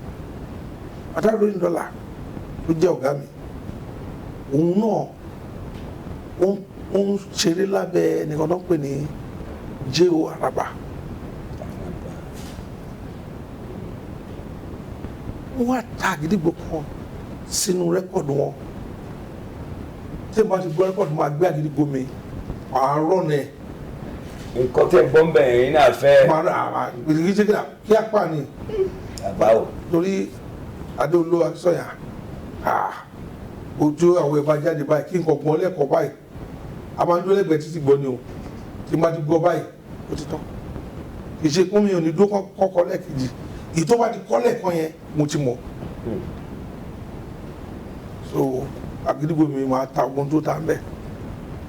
Fatai Rolling Dollar ló jẹ́ ọ̀gá mi. Òun náà ó ń ṣeré lábẹ́ ẹnìkan tó ń pè ní J.O. Araba. Wọ́n wá ta Àgídìgbò kan sínú rẹ́kọ̀dù wọn. Tí mo bá ti gbọ́ rẹ́kọ̀dù máa gbé Àgídìgbò mi, màá rọ̀nà ẹ̀. nǹkan tẹ́ gbọ́n bẹ̀ yín náà fẹ́. Màá rà gidigidi kí á pa ni. bàbá o. Torí Adéolú Akínsọ̀yà ojú àwọn ẹ̀bá jáde báyìí kí nǹkan gbọ́n lẹ́kọ̀ọ́ báyìí. A máa ń dúró lẹ́gbẹ̀ẹ́ títí gbọ́ ni o. Tí mo bá ti gbọ́ báyìí, ó ti tán. Kì í ṣe kún mi ò ní dúró kọ́kọ́ lẹ́ẹ̀kejì. Èyí tó bá ti kọ́ lẹ́ẹ̀kan yẹn, mo ti mọ̀. So Àgídìgbò mi máa ta ogun tó ta ń bẹ̀.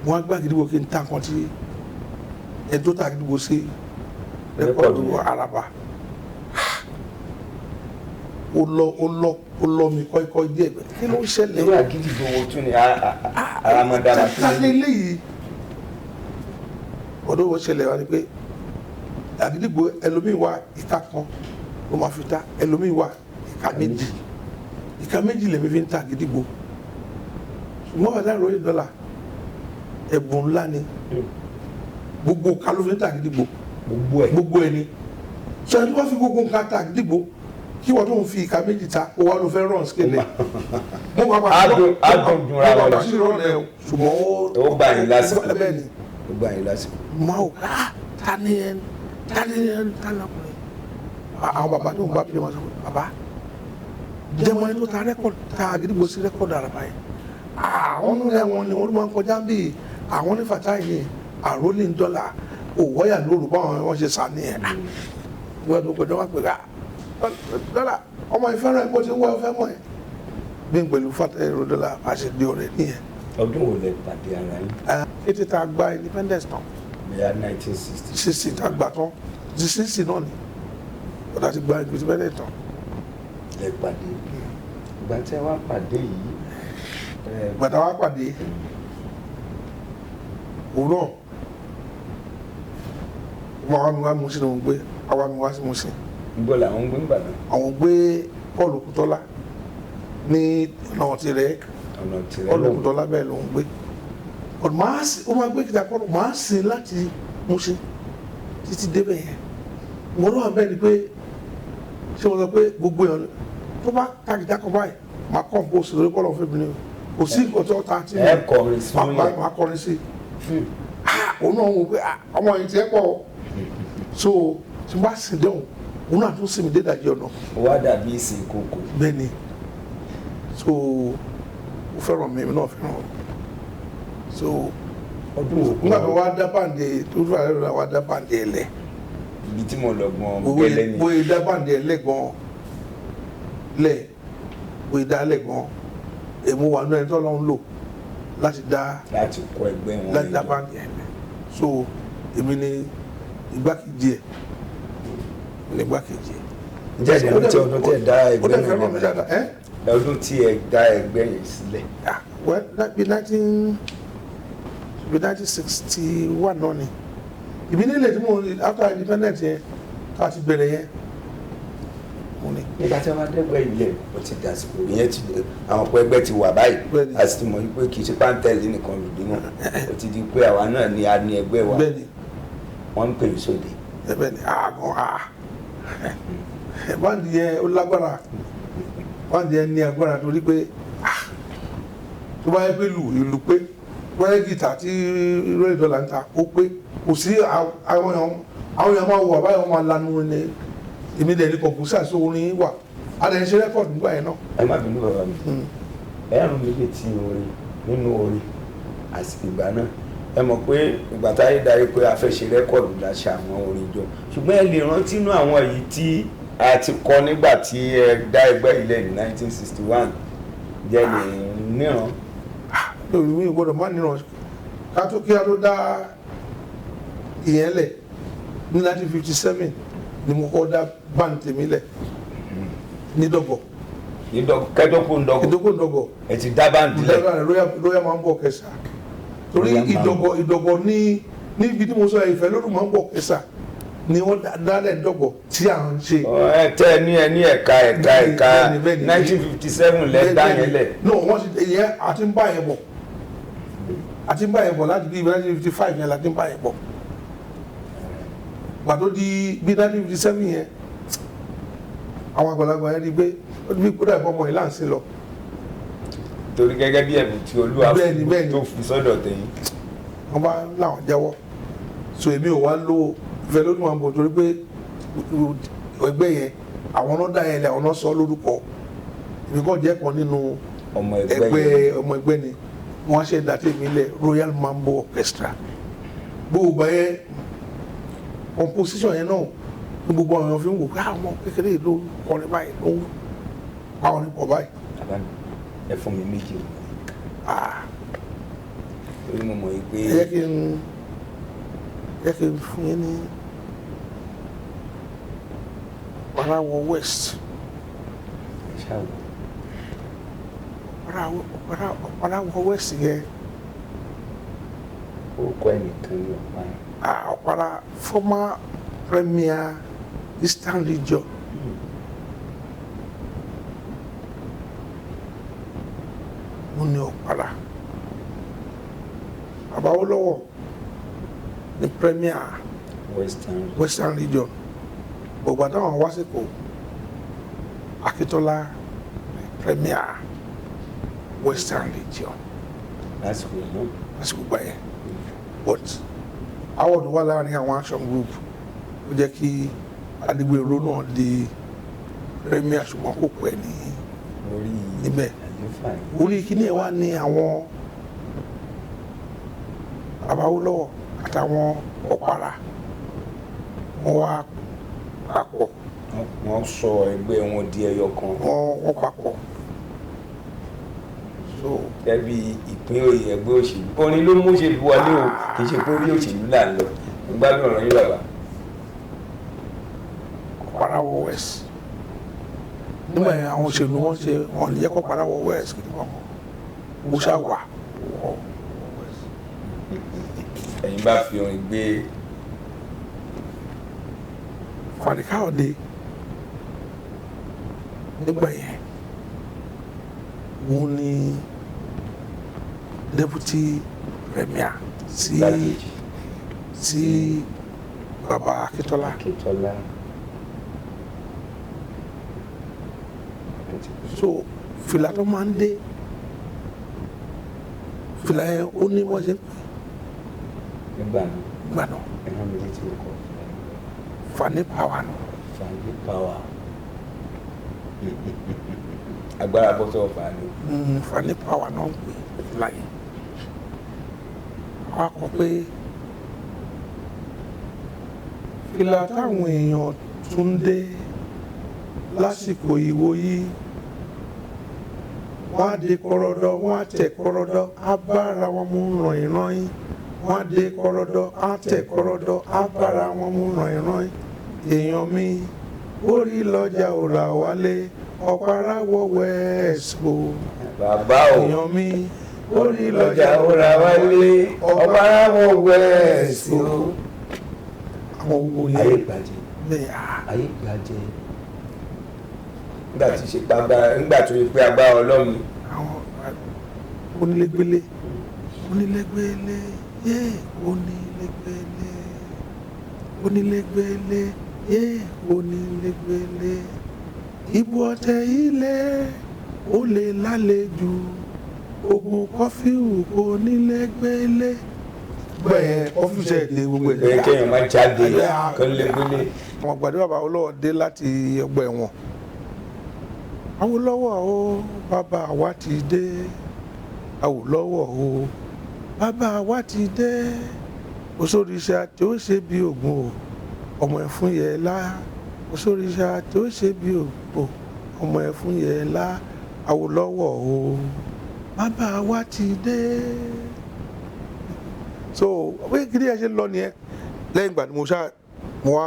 Wọ́n á gbé Àgídìgbò kí n ta nǹkan tí ẹ tó ta Àgídìgbò sí rẹ́kọ̀dù Araba. Ó lọ mi kọ́ díẹ̀ bẹ̀. Kí ló ń ṣẹlẹ̀? irú Àgídìgbò wo tún ni aramọ̀dára tún Ta lé léyìí? Ọdún wo ṣẹlẹ̀ wá ni pé Àgídìgbò ẹlòmíì wá ìka kan ló máa fi ta, ẹlòmíì wá ìka méjì lèmi fi ń ta Àgídìgbò. Ṣùgbọ́n Fatai Rolling Dollar ẹ̀bùn ńlá ni, gbogbo nǹkan ló fi ń ta Àgídìgbò, gbogbo ẹ̀ ni. Sọ ẹni tó bá fi gbogbo nǹkan ta Àgídìgbò kí wọ́n tó ń fi ìka méjì ta ó wá ló fẹ́ rán scale. Mo máa bá adùn jura wọn lọ. sí ìrọ̀lẹ́ ṣùgbọ́n ó gbà yín lásìkò. bẹ́ẹ̀ ni. ó gbà yín lásìkò. Máa wò ta ni lọkùnrin. Àwọn bàbá tó ń bá bí wọn sọ bàbá jẹ́mọ́ ẹni tó ta rẹ́kọ̀dù ta Àgídìgbò sí rẹ́kọ̀dù Araba yẹn. Àwọn nílẹ̀ wọn ni wọ́n máa ń kọjá bí àwọn ní Fatai ní Rolling Dollar òwòyà lóru báwọn wọn ṣe sá ní ẹ̀. Wọ́n tó kọjá wá pé dọ́là ọmọ ìfẹ́ràn ẹ̀kọ́ tí wọ́n fẹ́ mọ̀ ẹ́. Bí n pẹ̀lú Fatai Rolling Dollar a ṣe di ọ̀rẹ́ nìyẹn. ọdún wo lẹ pàdé ara yín. Ètò tá a gba independence tán. bóyá 1960. 60 tá a gbà tán di 60 náà ni ọ̀dà ti gba independence tán. lẹ pàdé ìgbà tí ẹ wá pàdé yìí. Gbàtà wá pàdé òun náà wọ́n wá mi wá Mùṣín ni wọ́n gbé àwa mi wá sí Mùṣín. níbo làwọn ń gbé ń bàdàn. Àwọn gbé Paul Òkútọ́lá ní ọ̀nà tirẹ̀ ọ̀nà tirẹ̀ Paul lọ́wọ́. Òkútọ́lá bẹ́ẹ̀ ló ń gbé. Ó máa gbé kìtà kọ́nù máa sìn láti Mùṣín títí débẹ̀ yẹn. Wọ́n náà bẹ́ẹ̀ ni pé ṣé wọ́n sọ pé gbogbo èèyàn tó bá ka kìtà kan báyìí máa kọ́ nǹkan oṣù lórí kọ́lọ̀ fún mi ni kò sí nǹkan tó ta tí ẹ kọrin sí máa kọrin sí. Òun náà wò pé ọmọ yìí ti ẹ́ pọ̀ so tí n bá sìn dẹ́hùn òun náà tún sinmi dédàjì ọ̀nà. ó wá dàbí ìsìn kòkò. Bẹ́ẹ̀ ni so ó fẹ́ràn mi náà fẹ́ràn so ọdún wo nígbà tó wá dá bàǹdè tó fà lẹ́nu wá dá bàǹdè ẹ̀lẹ́. ibi tí mo lọ gbọ́n gẹ́lẹ́ ni. bóyá dá bàǹdè ẹ̀lẹ́ gan lẹ̀ bóyá dá lẹ̀ gan èmo wà nínú ẹni tó lọ́n lò láti dá kọ ẹgbẹ́ wọn. láti dá bàǹdè ẹ̀lẹ́ so èmi ni igbákejì ẹ̀ ní igbákejì ẹ̀. ǹjẹ́ ìdí tí ọdún tí ẹ dá ẹgbẹ́ náà ọdún tí ẹ dá ẹgbẹ́ yẹn sílẹ̀. well bí 1961 náà ni ìbí nílẹ̀ tí mo after independence yẹn ká ti bẹ̀rẹ̀ yẹn mo ní. nígbà tí a máa dẹ́gbẹ́ ilẹ̀ ó ti dàsìkò ìyẹn ti àwọn ọ̀pọ̀ ẹgbẹ́ ti wà báyìí a sì ti mọ̀ pé kì í ṣe pàǹtẹ́ẹ̀lì nìkan lòdì mọ́ ó ti di pé àwa náà ni a ní ẹgbẹ́ wa wọ́n ń pè é sóde. ẹ̀bẹ̀ ni àgọ́ báńdì yẹn ó lágbára báńdì yẹn ní agbára torí pé tó bá yẹ pé ìlú pé tó bá yẹ gìtà tí Rolling Dollar ń ta ó pé kò sí àwọn èèyàn máa wọ àbáyọ máa lanu ní èmi dẹ̀ ní kọ̀ǹpútà sí orin wà á lè ṣe rẹ́kọ̀dù nígbà yẹn náà. ẹ má bínú bàbá mi ẹ̀rùn mi lè ti orin nínú orin àsìkò ìgbà náà ẹ mọ̀ pé ìgbà táyé darí pé a fẹ́ ṣe rẹ́kọ̀dù la ṣe àwọn orin jọ ṣùgbọ́n ẹ lè rántí inú àwọn èyí tí a ti kọ nígbà tí ẹ dá ẹgbẹ́ ilẹ̀ ní 1961 jẹ́ lè níran. lórí mi gbọ́dọ̀ má níran kí a tó dá ìyẹn lẹ̀ ní 1957 ni mo kọ́ dá band tèmi lẹ̀ ní Dọ̀gọ̀. kẹ́dọ́kùn Dọ̀gọ̀ Dọ̀gọ̀ ẹ ti dá band lẹ̀. Royal Mambo Orchestra torí ìdọ̀gọ̀ ní níbi tí mo sọ ìfẹ́ lórúkọ máa ń bọ̀ kẹsà ni wọ́n dálẹ̀ dọ̀gọ̀ tí à ń ṣe. tẹ ní ẹ̀ka 1957 lẹ́dá yẹn lẹ̀. no wọ́n ti yẹ àti ń bá yẹn bọ̀ láti bí 1955 yẹn láti ń bá yẹn bọ̀ gbàtó di bí 1957 yẹn àwọn àgbàlagbà yẹn rí pé ó bí kódà ìfọmọ yìí láǹsí lọ. torí gẹ́gẹ́ bí ẹ̀bùn tí Olúwa tó fi sọ́dọ̀ tẹ̀yìn. wọ́n bá láwọn jẹ́wọ́ so èmi ò wá lówó ìfẹ́ ló tún máa ń bọ̀ torí pé ẹgbẹ́ yẹn àwọn náà dá yẹn lẹ̀ àwọn náà sọ lórúkọ èmi kàn jẹ́ kan nínú ọmọ ẹgbẹ́ ni wọ́n ṣe dàtí mi lẹ̀ Royal Mambo Orchestra gbogbo yẹn composition yẹn náà ní gbogbo àwọn fi ń wò pé àwọn kékeré yìí ló kọrin báyìí ló ń pa orin pọ̀ báyìí. ẹ fún mi méjì torí mo mọ̀ yìí pé. ẹ kí n fún yín ní Parawọ West. Parawọ West yẹn. orúkọ ẹnìkan ní ọ̀pá. Ọ̀pára former Premier Eastern Region. Mo ní Ọ̀pára. Bàbá Awólọ́wọ̀ ní Premier Western Region. Gbogbo àtàwọn wá sí kò Akíntọ́lá Premier Western Region. Lásìkò gbà yẹn. But awọ́dù wà láàrin àwọn action group ó jẹ́ kí Adigbero náà di Premier ṣùgbọ́n kò pẹ́ níbẹ̀ orí kíní ẹ̀ wá ní àwọn Bàbá Awólọ́wọ̀ àtàwọn Ọ̀pára wọ́n wá papọ̀. Wọ́n sọ ẹgbẹ́ wọn di ẹyọ kan. Wọ́n papọ̀. Ẹbí ìpín òye ẹgbẹ́ òṣèlú orin ló mú òṣèlú wọlé o kì í ṣe pé orí òṣèlú là ń lọ gbádùn ọ̀rọ̀ yín bàbá. Parawọ West nígbà yẹn àwọn òṣèlú wọn ṣe wọn lè jẹ́ kó Parawọ West kì í wọ́n mo ṣá wà. ẹ̀yin bá fi orin gbé. Fani Káyọ̀dé nígbà yẹn wọ́n ní deputy premier sí Bàbá Akíntọ́lá. So fìlà tó máa ń dé fìlà yẹn ó ní wọ́n ṣe nígbà náà ẹ̀rọ mi ti kọ́ Fani Power nù. Fani Power agbára bọ́sọ̀ Fani. Fani Power náà ń pè fìlà yẹn wọ́n á kọ pé fìlà táwọn èèyàn tún dé lásìkò ìwòyí wọ́n á dé kọ́rọ́dọ́ wọ́n á tẹ̀ kọ́rọ́dọ́ á bára wọn mú ràn-ìràn-ín wọ́n á dé kọ́rọ́dọ́ á tẹ̀ kọ́rọ́dọ́ á bára wọn mú ràn-ìràn-ín èèyàn mi orí lọ́jà òrà wálé Parawọ West o. Bàbá o èèyàn mi orí lọ́jà òrà wálé Parawọ West o. àwọn owó yẹn ayé gbàjẹ́ ayé gbàjẹ́ nígbà tí ṣe gbàgbà nígbà tó yẹ pé agbára Ọlọ́run. àwọn onílégbélé onílégbélé yé onílégbélé onílégbélé yé onílégbélé ìbò ọ̀tẹ̀ ilé ó lè lálejò ogun kọfíù onílégbélé bẹ́ẹ̀ kọfíù ṣe èdè gbogbo ẹ̀. bẹ́ẹ̀ kéèyàn máa jáde kán légbélé. àwọn àgbàdo Bàbá Awólọ́wọ̀ dé láti ọgbà ẹ̀wọ̀n. Awólọ́wọ̀ o bàbá wa ti dé Awólọ́wọ̀ o bàbá wa ti dé òṣòrìṣà tí ó ṣe bí Ògún o ọmọ ẹ̀fún yẹ lá òṣòrìṣà tí ó ṣe bí Ògún o ọmọ ẹ̀fún yẹ lá Awólọ́wọ̀ o bàbá wa ti dé. So wíwí kí ni ẹ ṣe lọ nìyẹn lẹ́yìn ìgbà tí mo wá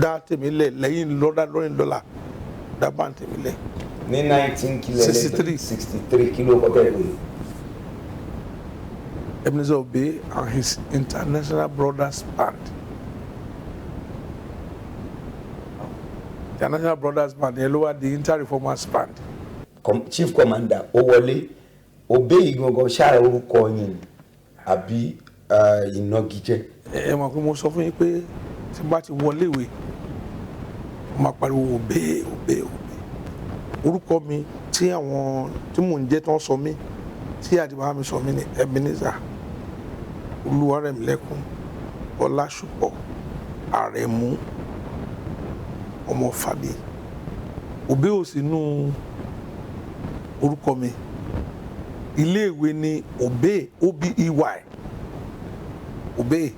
dá tèmi lẹ̀ lẹ́yìn lọ́dà dá bá tèmi lẹ̀. ní 1963 kilo kọ́tẹ́ ìlú. Ebenezer Obey and his International Brothers Band. International Brothers Band yẹn ló wá di Inter-Reformers Band. Chief Commander ó wọlé Obey gangan ṣáà orúkọ yín àbí ìnagijẹ. Ẹ mọ̀ pé mo sọ fún yín pé tí n bá ti wọlé ìwé mo máa pariwo Obey Obey Obey. Orúkọ mi tí àwọn tí mò ń jẹ́ tán sọ mí tí àdìbò mi sọ mí ní Ebenezer Olúwarẹ̀mílẹ́kún Ọlásùpọ̀ Àrẹ̀mú ọmọ Fàbí. Obey ò sínú orúkọ mi. Ilé ìwé ni Obey Obey Obey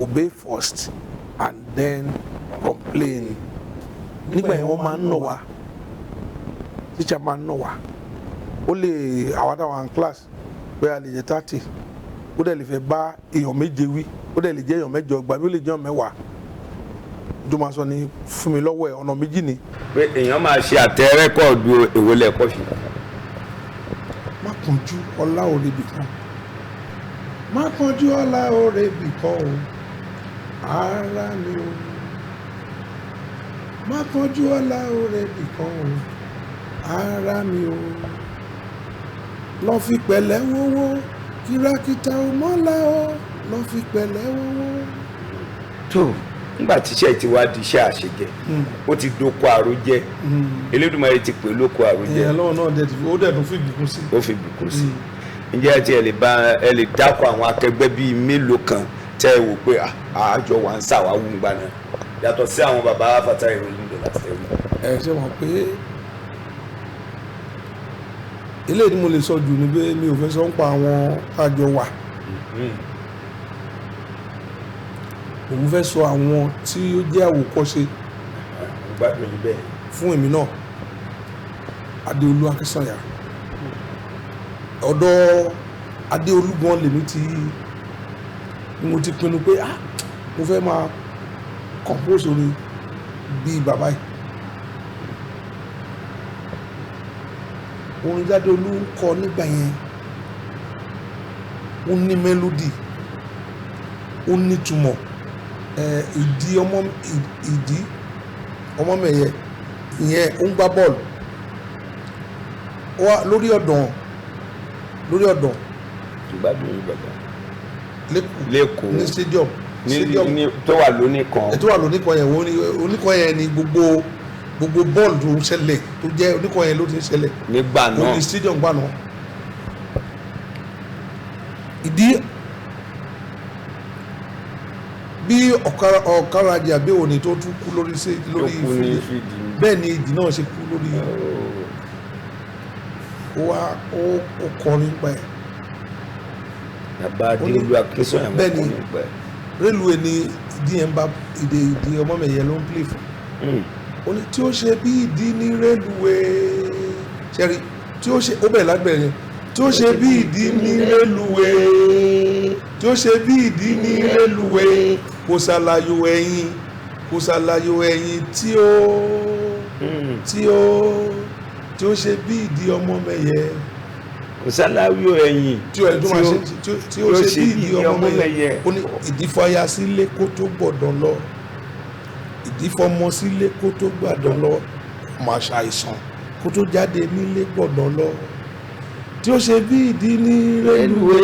Obey first and then complain. Nígbà yẹn wọ́n máa ń nà wá teacher máa ń nà wá ó lè àwádáwà class pé a lè jẹ́ 30 ó dẹ̀ lè fẹ́ bá èèyàn méje wí ó dẹ̀ lè jẹ́ èèyàn mẹ́jọ gbà mí ó lè jẹ́ èèyàn mẹ́wàá tó máa sọ ní fún mi lọ́wọ́ ẹ̀ ọ̀nà méjì ni. Pé èèyàn máa ṣe àtẹ rẹ́kọ̀dù èwo lẹ́kọ̀ọ́ fi. Má kánjú ọlá òrebì kan má kánjú ọlá òrebì kan o ara mi o má kánjú ọlá òrebì kan o ara mi o lọ fi pẹ̀lẹ́ wọ́wọ́ kìràkìtà ò mọ́lá o lọ fi pẹ̀lẹ́ wọ́wọ́. tó nígbà tíṣẹ́ ti wá di iṣẹ́ àṣejẹ ó ti dóko àròjẹ Elédùmarè ti pè lóko àròjẹ. ìyẹn lọ́wọ́ náà ó dẹ̀ tún fi bìkún sí. ó fi bìkún sí. ǹjẹ́ ẹ ti ẹ lè dákọ̀ àwọn akẹgbẹ́ bíi mélòó kan tẹ́ ẹ wò pé àjọ wà ń ṣàwáwù ń gbaná yàtọ̀ sí àwọn bàbá Fatai ìròyìn ìdè láti ẹ̀rí. ẹ ṣe mọ̀ pé eléyìí ni mo lè sọ jù ní pé mi ò fẹ́ sọ ń pa àwọn àjọ wà. òun fẹ́ sọ àwọn tí ó jẹ́ àwòkọ́ṣe gbádùn yìí bẹ́ẹ̀ fún èmi náà Adéolú Akínsànyà ọ̀dọ̀ Adéolú gan lèmi ni mo ti pinnu pé mo fẹ́ máa compose orin bíi bàbá yìí. orin Adéolú ń kọ nígbà yẹn ó ní mélòdì ó ní túmọ̀ ìdí ọmọ mẹ̀yẹ ìyẹn ó ń gbá bọ́ọ̀lù lórí ọ̀dàn gbádùn yìí bàbá lẹ́kọ̀ọ́ ní stadium tó wà lónìkan yẹn oníkan yẹn ni gbogbo bọ́ọ̀lù tó ń ṣẹlẹ̀ tó jẹ́ oníkan yẹn ló ti ń ṣẹlẹ̀ nígbà náà ní stadium gbà náà ìdí bí ọ̀káradì àbí òní tó tún kú lórí fídì bẹ́ẹ̀ ni ìdí náà ṣe kú lórí ó kọrin pa ẹ̀. bàbá Adéolú Akínsànyà bẹ́ẹ̀ ni rélùwé ni ìdí yẹn bá ìdí ọmọ mẹ̀yẹ ló ń play fún ó ní tí ó ṣe bí ìdí ní rélùwé ṣẹ́rí tí ó ṣe ó bẹ̀rẹ̀ lágbẹ̀rẹ̀ yẹn tí ó ṣe bí ìdí ní rélùwé tí ó ṣe bí ìdí ní rélùwé kò ṣàlàyé ẹ̀yìn tí ó ṣe bí ìdí ọmọ mẹ̀yẹ kò ṣàlàyé ẹ̀yìn tí ó ṣe bí ìdí ọmọ mẹ̀yẹ ó ní ìdí fọya sílé kó tó gbọ́dọ̀ lọ ìdí fọmọ sílé kó tó gbọ́dọ̀ lọ máa ṣàìsàn kó tó jáde nílé gbọ́dọ̀ lọ tí ó ṣe bí ìdí ní rélùwé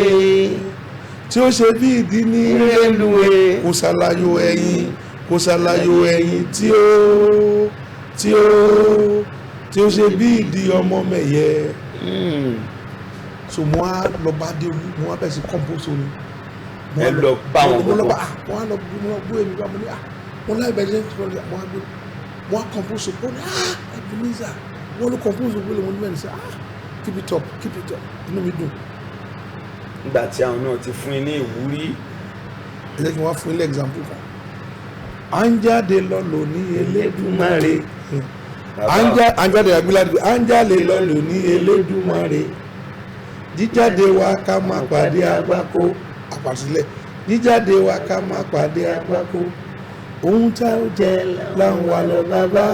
tí ó ṣe bí ìdí ní rélùwé kò ṣàlàyé ẹ̀yìn tí ó ṣe bí ìdí ọmọ mẹ̀yẹ. So mo á lọ bá Adéolú mo á bẹ̀rẹ̀ sí compose orin. ẹ lọ bá wọn gbogbo. mo á lọ gbé èmi bá mo ní mo láì bẹ̀rẹ̀ sí mo á compose orin Ebenezer wọ́n ló compose orin mo ní mẹ́rin sí keep it up inú mi dùn. nígbà tí àwọn náà ti fún yín ní ìwúrí. ẹ jẹ́ kí wọ́n fún ilé example kan. à ń jáde lọ lò ní Elédùmarè à ń jáde àgbéládùn à ń jáde lọ lò ní Elédùmarè jíjáde wa ká má pàdé àgbákò àpàsílẹ̀ jíjáde wa ká má pàdé àgbákò ohun tá ó jẹ là ń wá lọ bàbá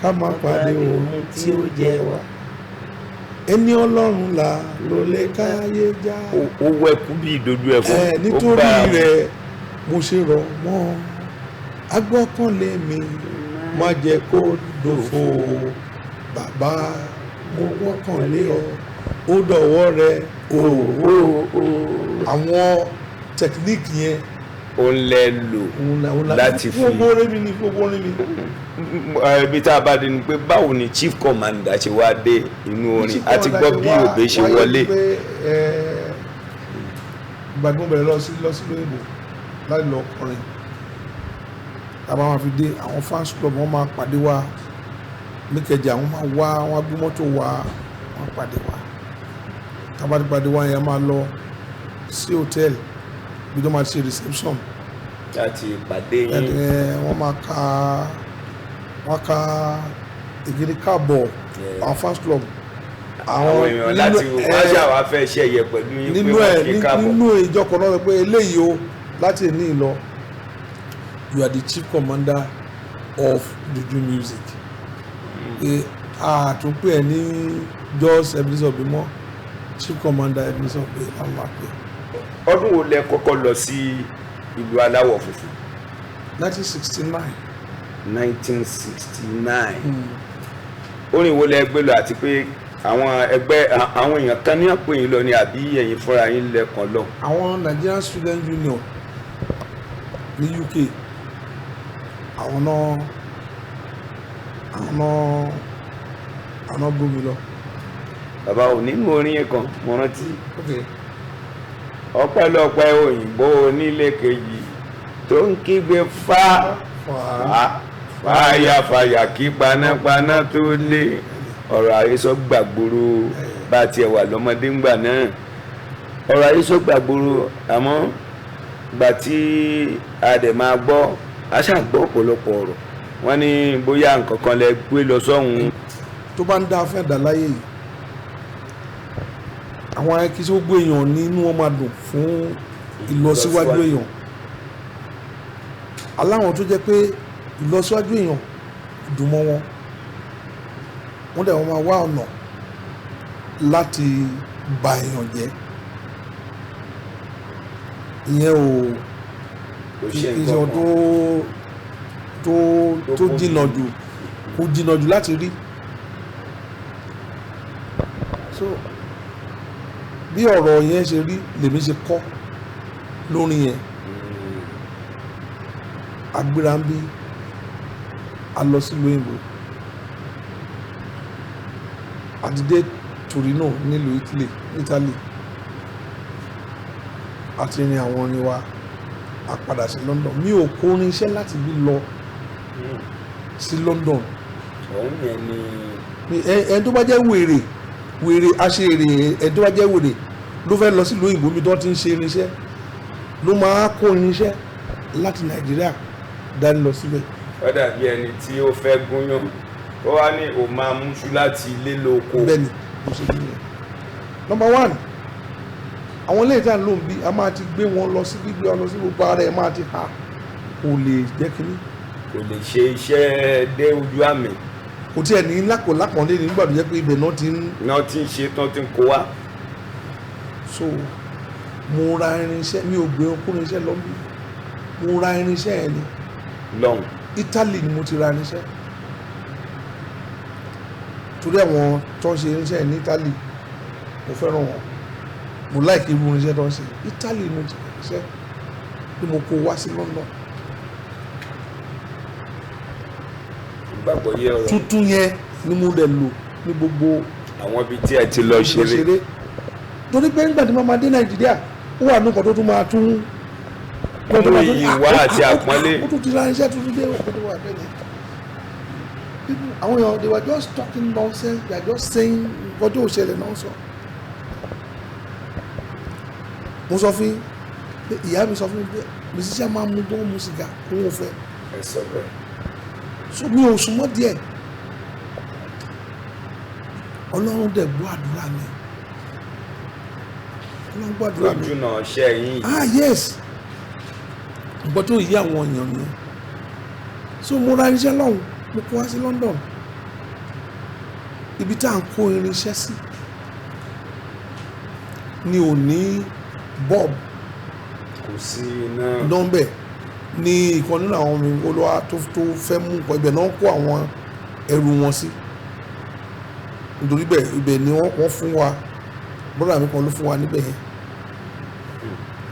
ká má pàdé ohun tí ó jẹ wa ẹni ọlọ́run là ló lè káyé já. ó wẹ̀kú bí ìdodo ẹ̀fọ́. nítorí rẹ̀ mo ṣe rọ̀ mọ́ agbọ́kànlé mi má jẹ́ kó dòfo bàbá mo gbọ́kànlé ọ ó dọ̀wọ́ rẹ àwọn tẹkiníìkì yẹn ó ń lẹ lò láti fi gbogbo orin mi ni gbogbo orin mi. ibi tá a bá dé ni pé báwo ni chief commander ṣe wá dé inú orin àti gbọ́ bí òbí ṣe wọlé. ìgbàgbọ́n bẹ̀rẹ̀ lọ sí lóyìnbó láti lọ kọrin tàbá wọn fi dé àwọn fans club wọn máa pàdé wa níkẹjà wọn máa wá wọn gbé mọ́tò wa wọn pàdé wa tàbá ti pàdé wa yẹn máa lọ sí hòtẹ́ẹ̀lì bí wọ́n máa ṣe reception láti ìpàdé yín. wọ́n ka ìgìrì káàbọ̀ àwọn fans club. àwọn èèyàn láti wọ́n ṣàwá fẹ́ ṣe ẹ̀yẹ pẹ̀lú yín pé wọ́n kí káàbọ̀. nínú ìjọkọ̀ náà pé eléyìí o láti ní ìlọ you are the chief commander of juju music. àtúnpè ẹ ní just Ebenezer Obey mọ́ chief commander Ebenezer Obey àwọn àpè. ọdún wo lẹ kọ́kọ́ lọ sí ìlú aláwọ̀ funfun. 1969. 1969. orin wo lẹ gbé lọ àti pé àwọn ẹgbẹ́ àwọn èèyàn kan ní àpò yín lọ ni àbí ẹ̀yin fúnra yín lẹ́kàn lọ. àwọn Nigerian Student Union ní UK àwọn gómi lọ. bàbá ò nínú orin yẹn kan mo rántí. ọpẹ́lọpẹ́ òyìnbó onílé kejì tó ń kígbe fàyàfàyà kí panápaná tó lé ọ̀rọ̀ àhesọ gbàgbóró bá tiẹ̀ wà lọ́mọdé ńgbà náà ọ̀rọ̀ àhesọ gbàgbóró àmọ́ gbà tí a dẹ̀ máa gbọ́ a ṣàgbọ́ ọ̀pọ̀lọpọ̀ ọ̀rọ̀ wọ́n ní bóyá nǹkan kan lẹ gbé lọ sọ́hun. tó bá ń dá fẹ́ dà láyé yìí àwọn akíṣe gbogbo èèyàn nínú wọn máa dùn fún ìlọsíwájú èèyàn aláwọn tó jẹ́ pé ìlọsíwájú èèyàn dùn mọ́ wọn wọ́n dẹ̀ wọ́n máa wá ọ̀nà láti bà èèyàn jẹ́ ìyẹn ò ìṣàn tó jìnnà jù kò jìnnà jù láti rí so bí ọ̀rọ̀ yẹn ṣe rí lèmi ṣe kọ́ lórí yẹn agbéra ń bí a lọ sílùú òyìnbó àdìdé Torino nílùú Italy àti rin àwọn orin wa a padà sí London mi ò kó orin iṣẹ́ láti bí lọ sí London. òun yẹn ni. ẹni tó bá jẹ́ wèrè aṣèrè ẹni tó bá jẹ́ wèrè ló fẹ́ lọ sílùú òyìnbó mi tó ti ń ṣe irinṣẹ́ ló máa kó irinṣẹ́ láti Nàìjíríà dání lọ síbẹ̀. ó dàbí ẹni tí ó fẹ́ gúnyán ó wá ní ó máa múṣu láti ilé lóko. bẹ́ẹ̀ni mo ṣe bí yẹn. number one àwọn ilé ìta ló ń bí a máa ti gbé wọn lọ sí gbígbé ọ lọ sí gbogbo ara ẹ máa ti ha kò lè jẹ́ kínní. kò lè ṣe iṣẹ́ dé ojú àmì. kò tí ẹ ní lákòlákànlé nígbà tó jẹ́ pé ibẹ̀ náà ti ń ṣe tán ti ń kó wá. so mo ra irinṣẹ́ mi ò gbé okùnrin irinṣẹ́ lọ bí mo ra irinṣẹ́ ẹ ni. lọ́hùn. Italy ni mo ti ra irinṣẹ́ torí àwọn tó ń ṣe irinṣẹ́ ẹ ní Italy mo fẹ́ràn wọn mo láìkí irú irinṣẹ́ tó ń ṣe Italy ni mo ti ra irinṣẹ́ bí mo kó wá sí London. gbàgbọ́ yẹ ọ̀rọ̀ tuntun yẹn ni mo dẹ̀ lò ní gbogbo àwọn ibi tí ẹ ti lọ ṣeré. torí pé nígbà tí mo máa dé Nàìjíríà ó wà nǹkan tó tún máa tún. nínú ìwà àti àpọ́nlé. ó tún ti ra iṣẹ́ tuntun dé òkú tó wà bẹ́ẹ̀ ni. àwọn èèyàn they were just talking nonsense they are just saying nǹkan tó ṣẹlẹ̀ náà sọ. mo sọ fún pé ìyá mi sọ fún mi pé musician máa mú gbọ́n mu sìgá kó wọ́n fẹ́. ẹ sọ bẹ́ẹ̀. so mi ò súnmọ́ díẹ̀ Ọlọ́run dẹ̀ gbọ́ àdúrà mi Ọlọ́run gbọ́ àdúrà mi. lójú náà ṣe yín. Yes nǹkan tó yí àwọn èèyàn nìyẹn so mo ra irinṣẹ́ lọ́hùn mo kó wá sí London ibi tá à ń kó irinṣẹ́ sí ni ò ní bob kò sí iná. nọ́mbẹ̀ ni ìkan nínú àwọn ọmọ olówó tó fẹ́ mú nǹkan ibẹ̀ náà kó àwọn ẹrù wọn sí nítorí ibẹ̀ ni wọ́n fún wa bọ́dà mi kan ló fún wa níbẹ̀ yẹn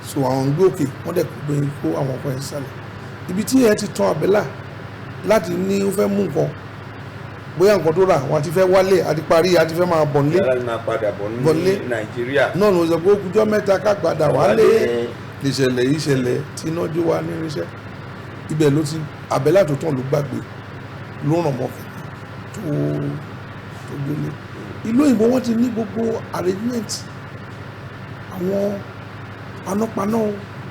so àwọn ń gbé òkè wọ́n dẹ̀ gbé kó àwọn ọkọ̀ yẹn sálẹ̀ ibi tí yẹn ti tan àbẹ́là láti ní ó fẹ́ mú nǹkan bóyá nǹkan tó rà wọn àti fẹ́ wálé àti parí àti fẹ́ máa bọ̀ nílé yàrá máa padà bọ̀ ní Nàìjíríà. náà ló sọ pé ó kújọ́ mẹ́ta ká padà wálé ìṣẹ̀lẹ̀ tí iná jó wa ní irinṣẹ́ ibẹ̀ ló ti àbẹ́là tó tàn ló gbàgbé ló ràn mọ́ tó gbélé ìlú òyìnbó wọ́n ti ní gbogbo arrangement àwọn panápaná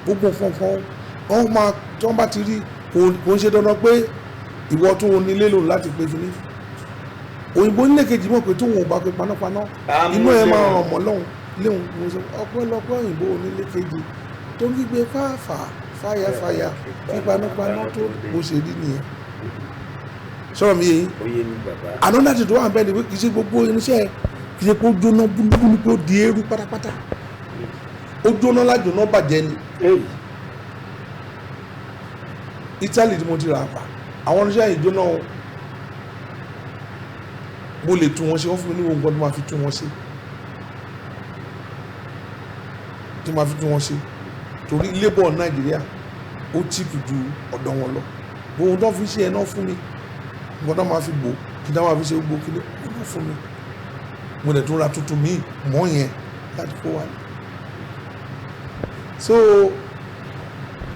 gbogbo nǹkan wọ́n máa tí wọ́n bá ti rí kò ń ṣe dandan pé ìwọ tó ní lélo láti pé kíní òyìnbó nílé kejì mọ̀ pé tóun ò bá pe panápaná inú ẹ̀ máa ràn mọ́ lọ́hùn léhùn mo sọ ọpẹ́lọpẹ́ òyìnbó onílé kejì tó ń gbígbé fáyà kí panápaná tó bó ṣe rí nìyẹn sọ̀rọ̀ mi yẹn àná láti tó wà bẹ́ẹ̀ ni pé kì í ṣe gbogbo irinṣẹ́ kì í ṣe pé ó jóná búlúbúlú pé ó di eérú pátápátá ó jóná lájòná bàjẹ́ ni Italy tí mo ti rà pa àwọn oníṣẹ́ yìí jóná mo lè tún wọn ṣe wọ́n fún mi ní nǹkan tó máa fi tún wọn ṣe torí labour Nàìjíríà ó chíìpù ju ọ̀dọ̀ wọn lọ ohun tó fi ṣe ẹ̀ náà fún mi nǹkan tó máa fi bò kí tó máa fi ṣe gbogbo kí ló fún mi mo lè tún ra tuntun míì mọ́ yẹn láti kó wá ní. so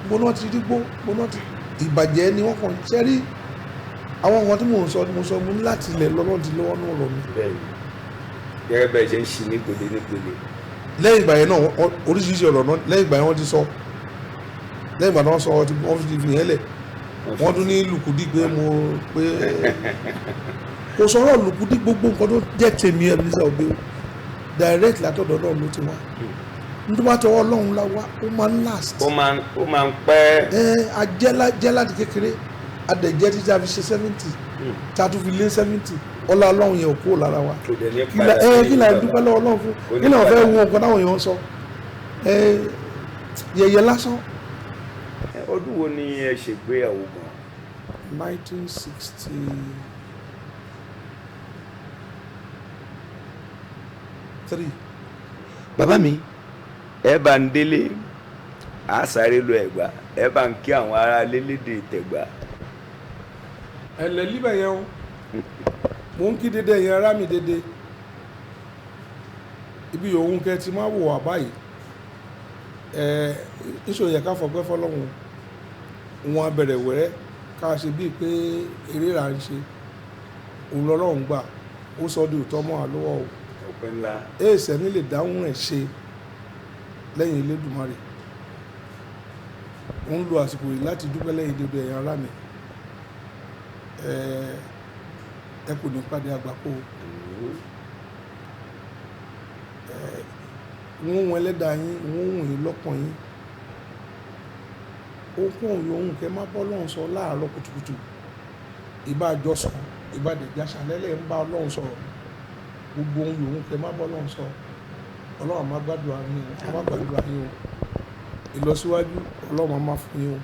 gbóná ti dígbó gbóná ti ìbàjẹ́ ni wọ́n kàn ṣe rí àwọn nǹkan tí mo sọ mo ní láti ilẹ̀ lọ́nà ti lọ́wọ́ náà rọ̀ mi. gẹ́gẹ́ bẹ́ẹ̀ ṣe ń ṣí nípele. lẹ́yìn ìgbà yẹn náà oríṣiríṣi ọ̀rọ̀ náà lẹ́yìn ìgbà yẹn wọ́n ti sọ lẹ́yìn ìgbà náà sọ wọ́n fi fi yẹn lẹ̀ wọ́n tún ní lùkùdí pé kò sọ̀rọ̀ lùkùdí gbogbo nǹkan tó jẹ́ tèmi ẹ̀ nísà òbí direct látọ̀dọ̀ náà ló ti wá nítorí wàá tọwọ́ Ọlọ́run la wá ó máa ń last. ó máa ń pẹ́. ajẹ́ láti kékeré adẹ̀jẹ́ títí a fi ṣe 70 tí a tún fi lé 70 ọlá Ọlọ́run yẹn ò kúrò lára wa kí là ń dúpẹ́ lọ́wọ́ Ọlọ́run fún kí là ń fẹ́ wo nǹkan táwọn èèyàn sọ yẹ̀yẹ́ lásán. ọdún wo ni ẹ ṣègbéyàwó gan? 1963. bàbá mi ẹ bá ń délé a sáré lọ Ẹ̀gbá ẹ bá ń kí àwọn ará lélédè Tẹ̀gbá. ẹ̀lẹ́ líbẹ̀ yẹn o mò ń kí dédé yẹn ará mi dédé ibi òun kẹ ti máa wò wá báyìí níṣòro yẹ ká fọpẹ́ fọlọ́run wọn abẹ̀rẹ̀ wẹ́rẹ́ ká ṣe bíi pé eré là ń ṣe òun lọ́lọ́run gbà ó sọ di òótọ́ mọ́ àlọ́wọ́ o ọpẹ́ ńlá èèṣẹ́ ní lè dáhùn ẹ̀ ṣe lẹ́yìn Elédùmarè ń lo àsìkò yìí láti dúpẹ́ lẹ́yìn dédé ẹ̀yàn ará mi ẹ kò ní pàdé àgbákò wọ́n wọn ẹlẹ́dàá yín wọ́n wọ̀n yín lọ́kàn yín okun òyòhùn kẹ má bọ́ lọ́hùn sọ láàárọ̀ kùtùkùtù ìbá àjọsàn ìbá dẹ̀jáṣà lẹ́lẹ̀ ń bá Ọlọ́run sọ̀rọ̀ gbogbo ohun yòówù kẹ má bọ́ lọ́hùn sọ Ọlọ́run má gbàdúrà yín o má gbàdúrà yín o ìlọsíwájú Ọlọ́run má fún yín o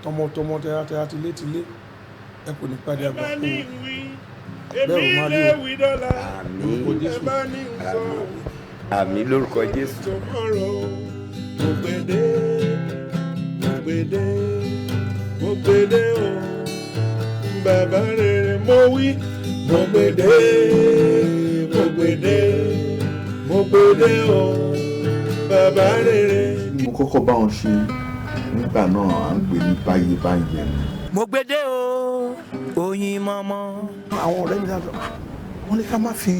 tọmọtọmọ tẹyàtẹyà tilétilé ẹ kò ní pàdé àgbákò bẹ́ẹ̀ ò má rí o lórúkọ Jésù àmín lórúkọ Jésù. mo gbede o bàbá rere mo wí mo gbede o bàbá rere. mo kọ́kọ́ bá wọn ṣe nígbà náà à ń pè ní báyé ni. mo gbede o oyin mọ́mọ́. àwọn ọ̀rẹ́ mi dábọ̀ wọ́n ní ká má fi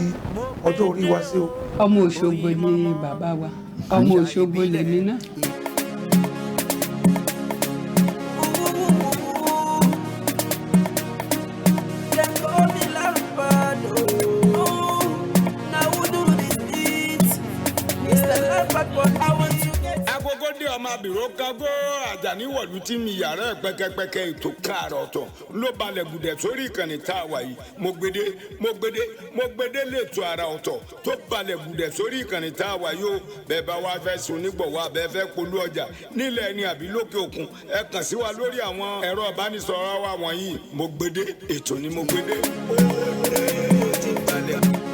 ọjọ́ orí wa sí o. ọmọ Òṣogbo ni bàbá wa ọmọ Òṣogbo lèmi náà. agogo dé ọmọ ọmọ àbíró kágó Àjàní wọ̀lú tí mi yàrá ẹ̀ pẹ́kẹ́pẹ́kẹ́ ètò káàrọ̀ ọ̀tọ̀ ló balẹ̀ gùdẹ̀ sórí ìkànnì tá a wà yìí mo gbede lẹ́tọ̀ ara ọ̀tọ̀ tó balẹ̀ gùdẹ̀ sórí ìkànnì tá a wà yìí o bẹ́ẹ̀ bá wá fẹ́ sun nígbọ̀wọ́ abẹ́ fẹ́ polú ọjà nílẹ̀ ẹni àbí lókè òkun ẹ kàn sí wa lórí àwọn ẹ̀rọ ìbánisọ̀rọ̀ wa wọ̀nyí mo gbede ètò ni mo gbede. ó ti balẹ̀.